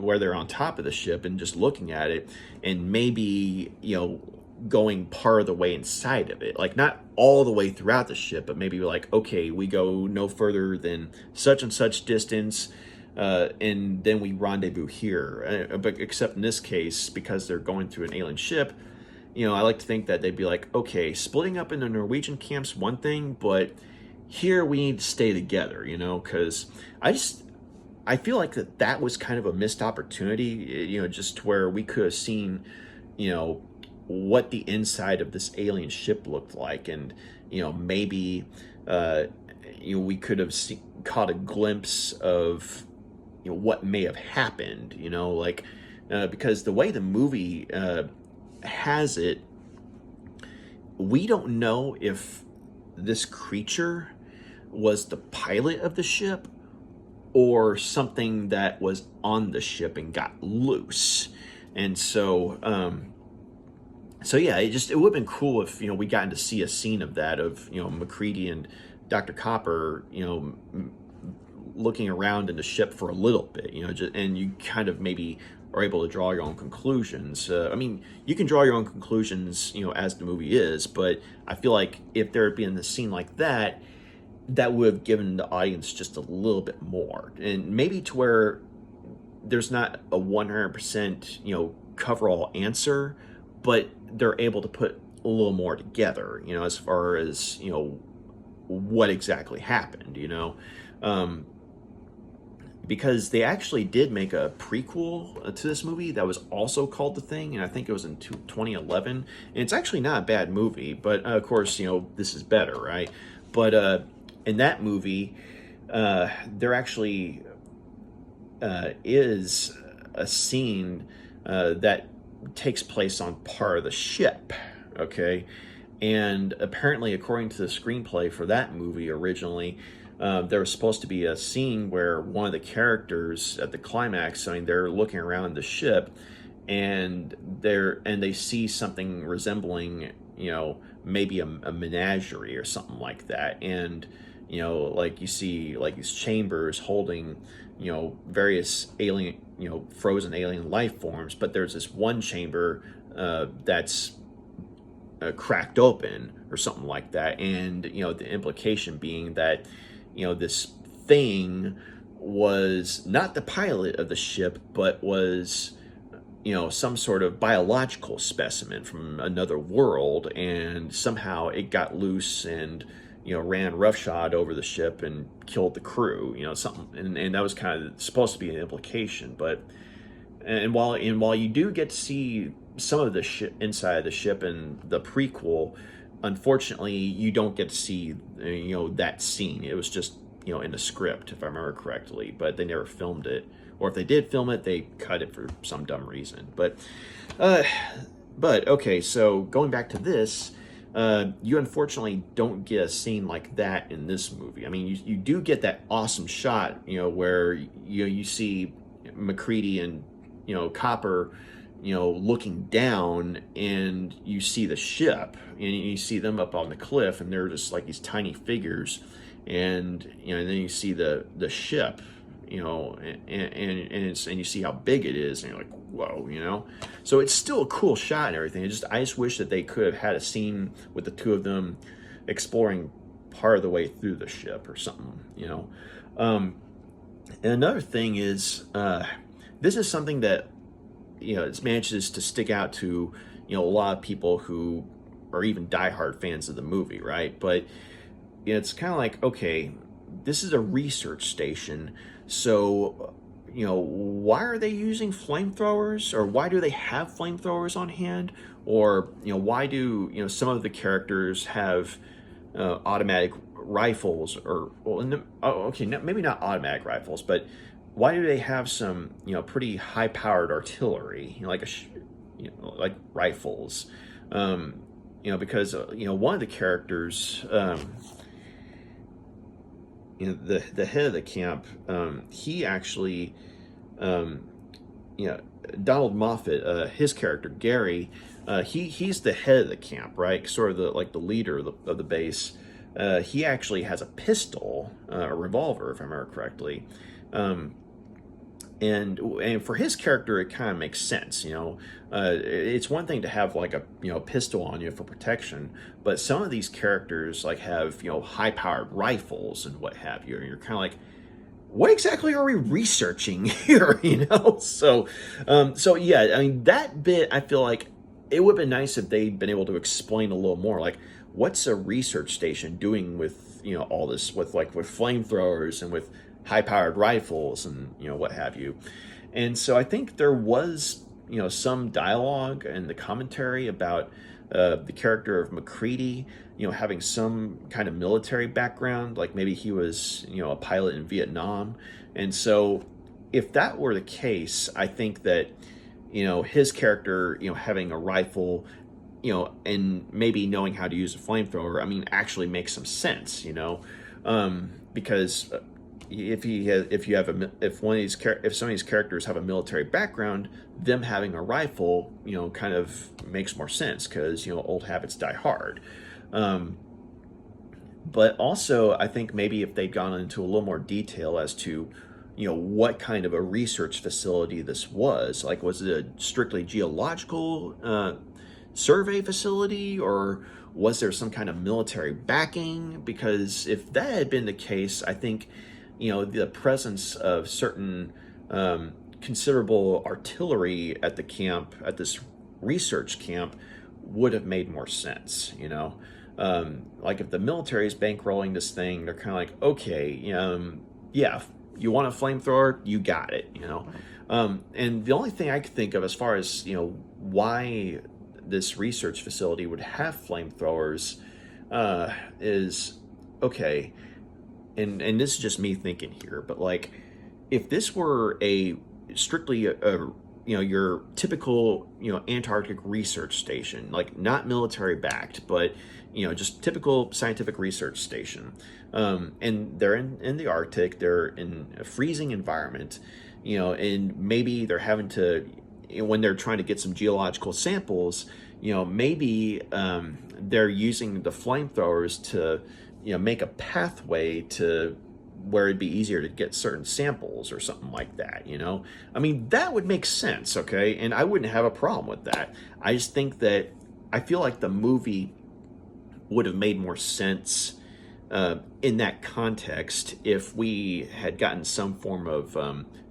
where they're on top of the ship and just looking at it, and maybe going part of the way inside of it, like not all the way throughout the ship, but maybe like, okay, we go no further than such and such distance, and then we rendezvous here. But except in this case, because they're going through an alien ship, I like to think that they'd be like, okay, splitting up into Norwegian camps one thing, but here we need to stay together, because I feel like that was kind of a missed opportunity, just to where we could have seen, what the inside of this alien ship looked like, and maybe we could have caught a glimpse of what may have happened, like because the way the movie has it, we don't know if this creature was the pilot of the ship or something that was on the ship and got loose. And so so yeah, it would have been cool if we gotten to see a scene of that, of MacReady and Dr. Copper looking around in the ship for a little bit, and you kind of maybe are able to draw your own conclusions. I mean, you can draw your own conclusions, as the movie is, but I feel like if there had been a scene like that, that would have given the audience just a little bit more, and maybe to where there's not a 100% cover-all answer, but they're able to put a little more together, as far as, what exactly happened, because they actually did make a prequel to this movie that was also called The Thing, and I think it was in 2011, and it's actually not a bad movie, but of course, this is better, right? But in that movie, there actually is a scene that takes place on part of the ship, okay? And apparently, according to the screenplay for that movie originally, there was supposed to be a scene where one of the characters at the climax, I mean, they're looking around the ship, and they see something resembling, maybe a menagerie or something like that, and like you see like these chambers holding, various alien, frozen alien life forms, but there's this one chamber that's cracked open or something like that, and the implication being that this thing was not the pilot of the ship, but was some sort of biological specimen from another world, and somehow it got loose and ran roughshod over the ship and killed the crew, something, and that was kind of supposed to be an implication. But while you do get to see some of the inside of the ship in the prequel, unfortunately you don't get to see that scene. It was just in the script, if I remember correctly, but they never filmed it, or if they did film it, they cut it for some dumb reason. But okay, so going back to this, you unfortunately don't get a scene like that in this movie. I mean, you do get that awesome shot, where you see MacReady and Copper, looking down, and you see the ship, and you see them up on the cliff, and they're just like these tiny figures, and and then you see the ship, and you see how big it is, and you're like, whoa. So it's still a cool shot and everything. I just wish that they could have had a scene with the two of them exploring part of the way through the ship or something. And another thing is, this is something that it manages to stick out to a lot of people who are even diehard fans of the movie, right? But it's kind of like, okay, this is a research station, so why are they using flamethrowers, or why do they have flamethrowers on hand, or why do some of the characters have automatic rifles, or okay, maybe not automatic rifles, but why do they have some pretty high powered artillery, like rifles, because one of the characters, the head of the camp, he actually, Donald Moffat, his character Gary, he's the head of the camp, right? Sort of the leader of the base. He actually has a pistol, a revolver, if I remember correctly. And for his character, it kind of makes sense. It's one thing to have like a pistol on you for protection, but some of these characters like have high powered rifles and what have you, and you're kind of like, what exactly are we researching here? So yeah, I mean, that bit, I feel like it would have been nice if they'd been able to explain a little more, like what's a research station doing with all this, with flamethrowers and with high-powered rifles and what have you. And so I think there was some dialogue and the commentary about the character of McCready having some kind of military background, like maybe he was a pilot in Vietnam. And so if that were the case, I think that his character having a rifle and maybe knowing how to use a flamethrower, I mean, actually makes some sense, because if some of these characters have a military background, them having a rifle, kind of makes more sense, because old habits die hard. But also, I think maybe if they'd gone into a little more detail as to what kind of a research facility this was, like was it a strictly geological survey facility, or was there some kind of military backing? Because if that had been the case, I think the presence of certain considerable artillery at the camp, at this research camp, would have made more sense. Like if the military is bankrolling this thing, they're kind of like, okay, yeah, you want a flamethrower, you got it. And the only thing I could think of as far as why this research facility would have flamethrowers is, okay, and this is just me thinking here, but like if this were a strictly your typical Antarctic research station, like not military backed, but just typical scientific research station, and they're in the Arctic, they're in a freezing environment, and maybe they're having to, when they're trying to get some geological samples, maybe they're using the flamethrowers to make a pathway to where it'd be easier to get certain samples or something like that. I mean, that would make sense, okay? And I wouldn't have a problem with that. I just think that I feel like the movie would have made more sense in that context if we had gotten some form of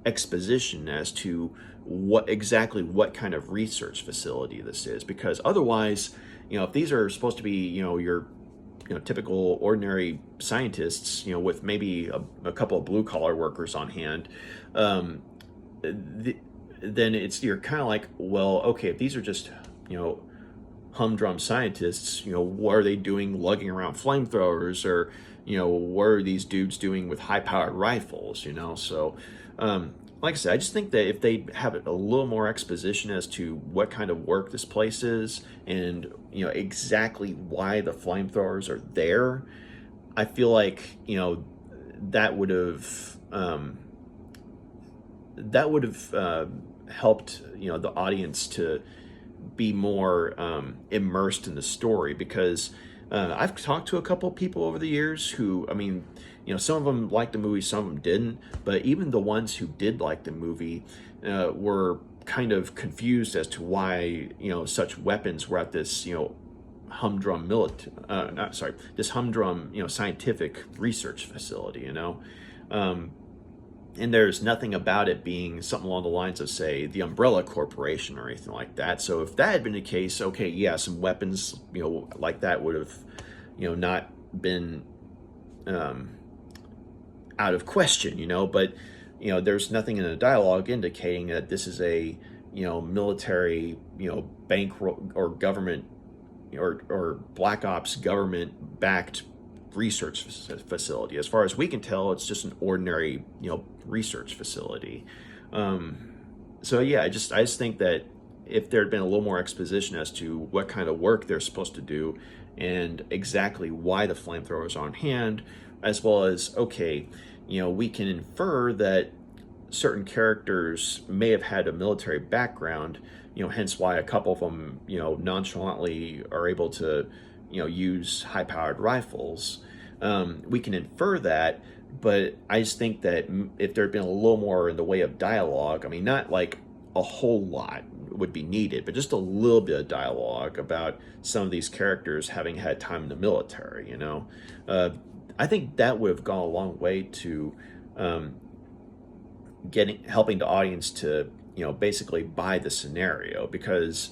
exposition as to what kind of research facility this is. Because otherwise, if these are supposed to be your typical ordinary scientists, with maybe a couple of blue collar workers on hand, then you're kind of like, well, okay, if these are just humdrum scientists, what are they doing lugging around flamethrowers, or what are these dudes doing with high powered rifles? So like I said, I just think that if they have a little more exposition as to what kind of work this place is, and exactly why the flamethrowers are there, I feel like that would have helped the audience to be more immersed in the story. Because I've talked to a couple of people over the years who, I mean, some of them liked the movie, some of them didn't. But even the ones who did like the movie were kind of confused as to why, such weapons were at this, humdrum this humdrum, scientific research facility, and there's nothing about it being something along the lines of, say, the Umbrella Corporation or anything like that. So if that had been the case, okay, yeah, some weapons, like that would have, not been out of question, but, there's nothing in the dialogue indicating that this is a, military, bank or government or black ops government backed research facility. As far as we can tell, it's just an ordinary, research facility. So yeah, I just think that if there had been a little more exposition as to what kind of work they're supposed to do and exactly why the flamethrowers are on hand, as well as, okay, we can infer that certain characters may have had a military background, hence why a couple of them, nonchalantly are able to, use high-powered rifles. We can infer that, but I just think that if there had been a little more in the way of dialogue, I mean, not like a whole lot would be needed, but just a little bit of dialogue about some of these characters having had time in the military, I think that would have gone a long way to helping the audience to, basically buy the scenario, because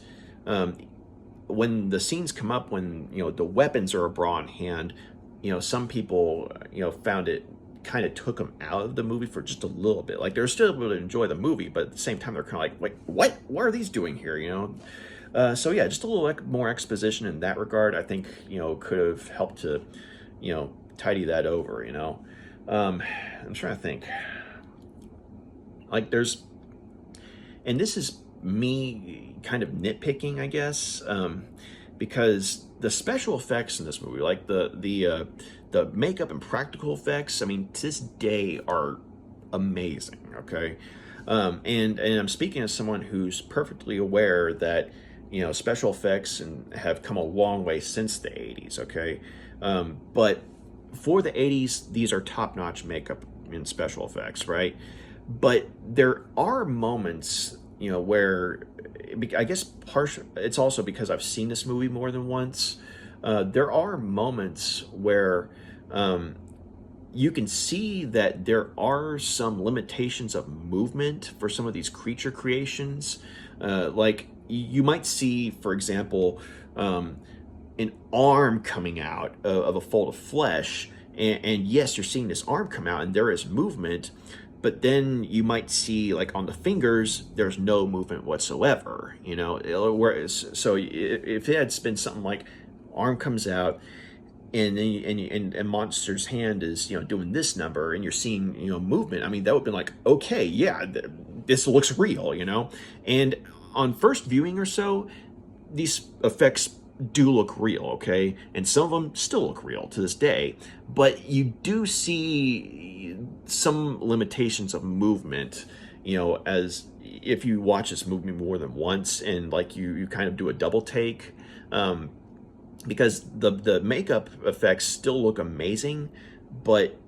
when the scenes come up, when the weapons are brought in hand, some people found it kind of took them out of the movie for just a little bit. Like, they're still able to enjoy the movie, but at the same time they're kind of like, what are these doing here? So yeah, just a little more exposition in that regard, I think could have helped to tidy that over. I'm trying to think. Like, and this is me kind of nitpicking, I guess, because the special effects in this movie, like the makeup and practical effects, I mean, to this day are amazing. Okay, and I'm speaking as someone who's perfectly aware that special effects have come a long way since the 80s. Okay, but for the 80s, these are top-notch makeup and special effects, right? But there are moments, where, I guess it's also because I've seen this movie more than once. There are moments where you can see that there are some limitations of movement for some of these creature creations. Like, you might see, for example, an arm coming out of a fold of flesh, and yes, you're seeing this arm come out and there is movement, but then you might see, like, on the fingers, there's no movement whatsoever, whereas, so if it had been something like arm comes out and then and monster's hand is doing this number and you're seeing movement, I mean, that would have been like, okay, yeah, this looks real, and on first viewing or so, these effects do look real, okay? And some of them still look real to this day, but you do see some limitations of movement, as if you watch this movie more than once and, like, you kind of do a double take, because the makeup effects still look amazing, but,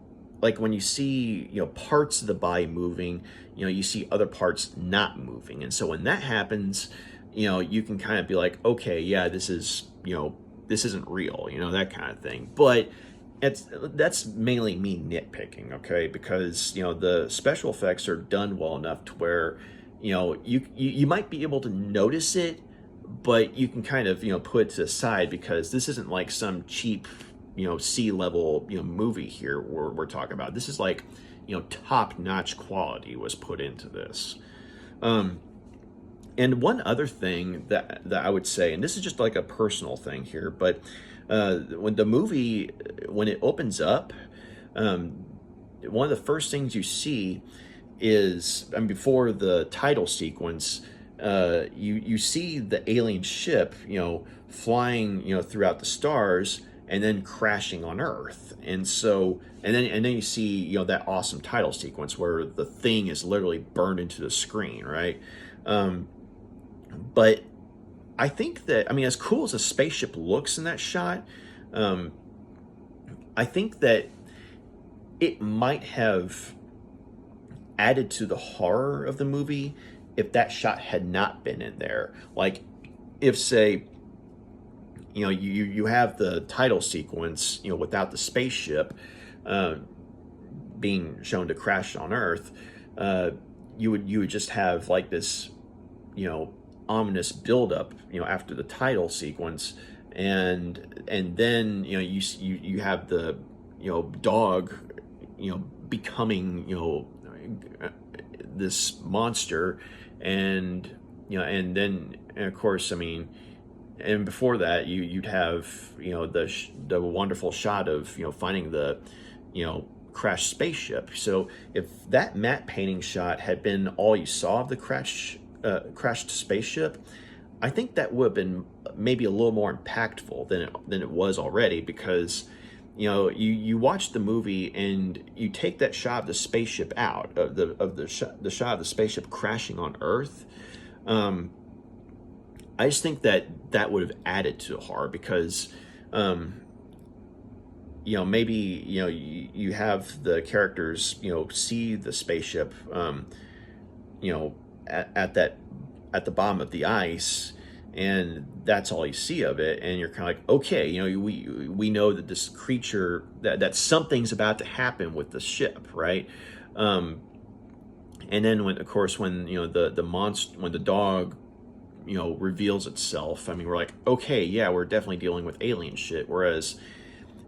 like, when you see parts of the body moving, you see other parts not moving, and so when that happens, you can kind of be like, okay, yeah, this isn't real, that kind of thing. But that's mainly me nitpicking, okay? Because the special effects are done well enough to where you might be able to notice it, but you can kind of put it to the side, because this isn't like some cheap C-level movie here we're talking about. This is like top-notch quality was put into this. And one other thing that I would say, and this is just like a personal thing here, but when the movie, when it opens up, one of the first things you see is, I mean, before the title sequence, you see the alien ship, flying, throughout the stars and then crashing on Earth. And so, and then you see, that awesome title sequence where the thing is literally burned into the screen, right? But I think that, I mean, as cool as a spaceship looks in that shot, Um, I think that it might have added to the horror of the movie if that shot had not been in there. Like, if, say, you have the title sequence, without the spaceship uh, being shown to crash on Earth, uh, you would just have like this, ominous buildup, after the title sequence, and then you have the dog, becoming this monster, and and then, and of course, I mean, and before that, you'd have the wonderful shot of finding the crashed spaceship. So if that matte painting shot had been all you saw of the crashed spaceship, I think that would have been maybe a little more impactful than it was already, because you watch the movie and you take that shot of the spaceship out of the shot of the spaceship crashing on Earth. I just think that would have added to the horror, because maybe you have the characters see the spaceship at the bottom of the ice, and that's all you see of it, and you're kind of like, okay, we know that this creature, that something's about to happen with the ship, right? And then when the monster, when the dog reveals itself, I mean, we're like, okay, yeah, we're definitely dealing with alien shit. Whereas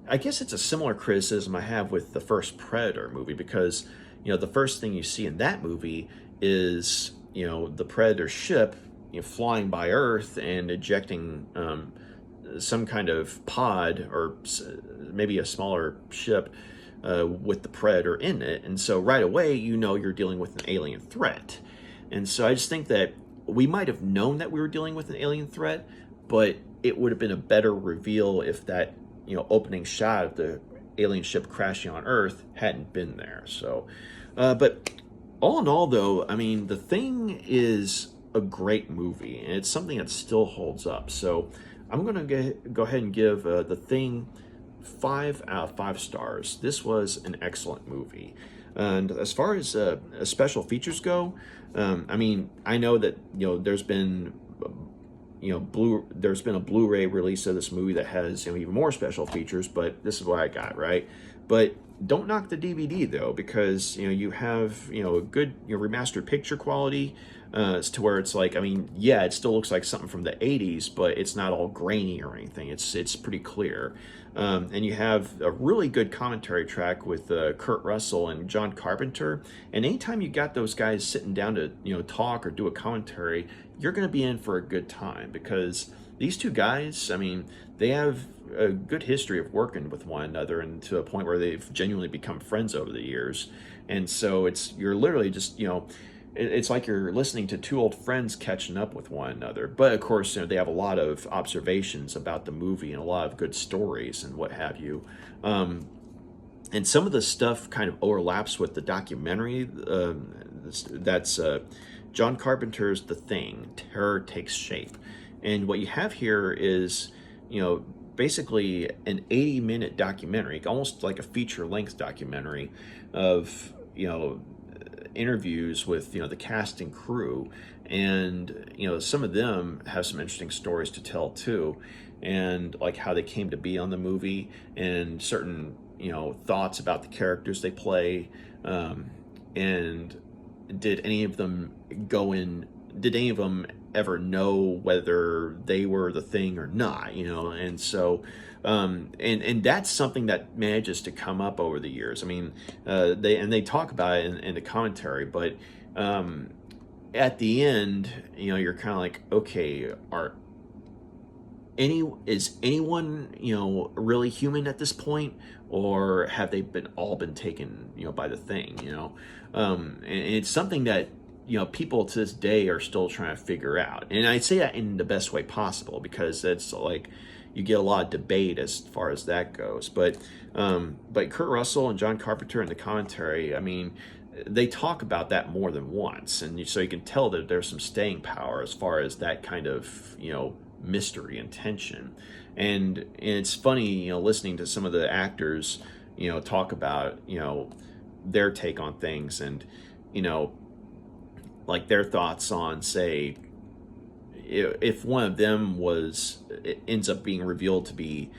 I guess it's a similar criticism I have with the first Predator movie, because the first thing you see in that movie is the Predator ship flying by Earth and ejecting some kind of pod, or maybe a smaller ship with the Predator in it, and so right away you're dealing with an alien threat. And so I just think that we might have known that we were dealing with an alien threat, but it would have been a better reveal if that opening shot of the alien ship crashing on Earth hadn't been there. So, but all in all, though, I mean, The Thing is a great movie, and it's something that still holds up. So I'm going to go ahead and give The Thing 5 out of 5 stars. This was an excellent movie. And as far as special features go, I mean, I know that there's been there's been a Blu-ray release of this movie that has even more special features, but this is what I got, right? But don't knock the DVD though, because you have a good remastered picture quality, as to where it's like, I mean, yeah, it still looks like something from the 80s, but it's not all grainy or anything. It's pretty clear. And you have a really good commentary track with Kurt Russell and John Carpenter. And anytime you got those guys sitting down to talk or do a commentary, you're going to be in for a good time, because these two guys, I mean, they have a good history of working with one another, and to a point where they've genuinely become friends over the years. And so you're literally just it's like you're listening to two old friends catching up with one another. But of course, they have a lot of observations about the movie and a lot of good stories and what have you. And some of the stuff kind of overlaps with the documentary. That's John Carpenter's The Thing, Terror Takes Shape. And what you have here is, basically an 80-minute documentary, almost like a feature-length documentary of, interviews with the cast and crew, and some of them have some interesting stories to tell too, and like how they came to be on the movie, and certain thoughts about the characters they play, and did any of them ever know whether they were the Thing or not, and so and that's something that manages to come up over the years. I mean, they talk about it in the commentary, but at the end, you're kind of like, okay, is anyone really human at this point, or have they all been taken by the Thing? And it's something that people to this day are still trying to figure out. And I say that in the best way possible, because it's like you get a lot of debate as far as that goes. But Kurt Russell and John Carpenter in the commentary, I mean, they talk about that more than once, and so you can tell that there's some staying power as far as that kind of mystery and tension. And it's funny, listening to some of the actors, talk about, their take on things, and, like their thoughts on, say, if one of them ends up being revealed to be,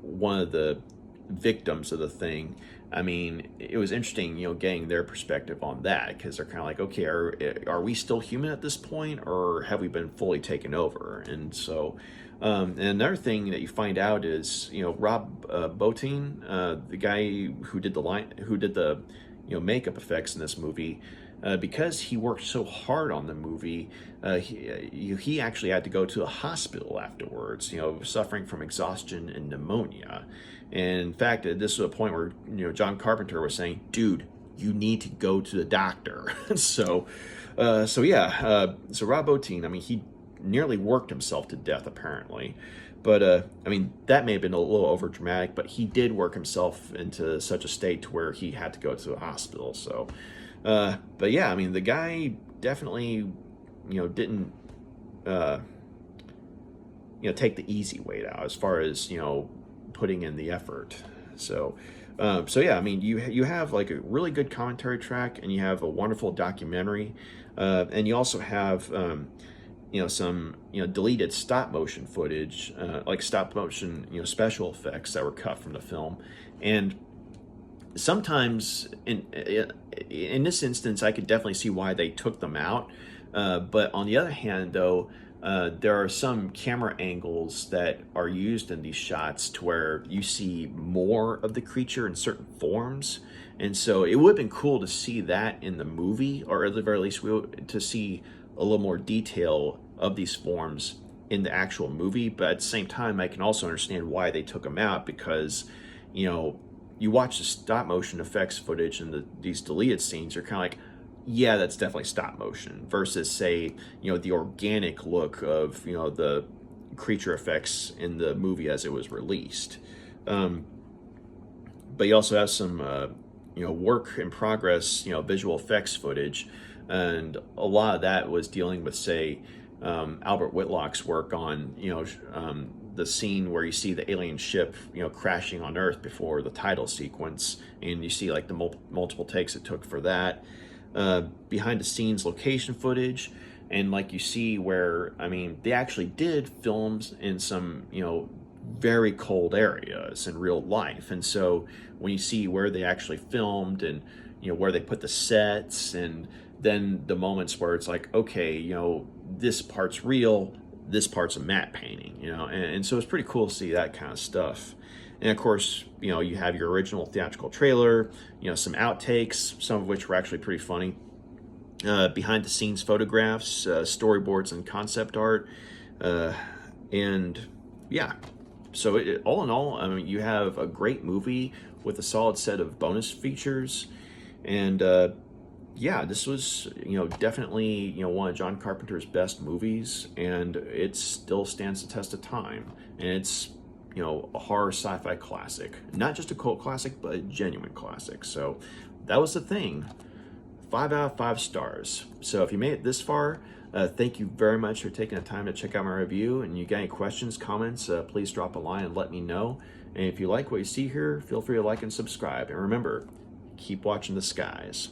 one of the victims of the thing. I mean, it was interesting, getting their perspective on that, because they're kind of like, okay, are we still human at this point, or have we been fully taken over? And so, and another thing that you find out is, Rob Bottin, the guy who did the makeup effects in this movie, because he worked so hard on the movie, he actually had to go to a hospital afterwards, suffering from exhaustion and pneumonia. And in fact, this was a point where, John Carpenter was saying, dude, you need to go to the doctor. So Rob Bottin, I mean, he nearly worked himself to death, apparently. But, I mean, that may have been a little over dramatic, but he did work himself into such a state to where he had to go to a hospital. So, but yeah, I mean, the guy definitely, didn't, take the easy way out as far as, putting in the effort. So yeah, I mean, you have like a really good commentary track, and you have a wonderful documentary, and you also have, some, deleted stop motion footage, like stop motion, special effects that were cut from the film. And sometimes in this instance, I could definitely see why they took them out. But on the other hand, though, there are some camera angles that are used in these shots to where you see more of the creature in certain forms. And so it would have been cool to see that in the movie, or at the very least to see a little more detail of these forms in the actual movie. But at the same time, I can also understand why they took them out, because, you watch the stop motion effects footage and these deleted scenes, you're kind of like, yeah, that's definitely stop motion, versus, say, the organic look of, the creature effects in the movie as it was released. But you also have some, work in progress, visual effects footage. And a lot of that was dealing with, say, Albert Whitlock's work on, the scene where you see the alien ship, crashing on Earth before the title sequence, and you see like the multiple takes it took for that. Behind the scenes location footage, and like you see where, I mean, they actually did films in some, very cold areas in real life. And so when you see where they actually filmed, and, where they put the sets, and then the moments where it's like, okay, this part's real, this part's a matte painting, and so it's pretty cool to see that kind of stuff. And of course, you have your original theatrical trailer, some outtakes, some of which were actually pretty funny, behind the scenes photographs, storyboards, and concept art. And yeah, so all in all, I mean, you have a great movie with a solid set of bonus features. And yeah, this was, definitely, one of John Carpenter's best movies, and it still stands the test of time. And it's, a horror sci-fi classic. Not just a cult classic, but a genuine classic. So that was The Thing. 5 out of 5 stars. So if you made it this far, thank you very much for taking the time to check out my review. And you got any questions, comments, please drop a line and let me know. And if you like what you see here, feel free to like and subscribe. And remember, keep watching the skies.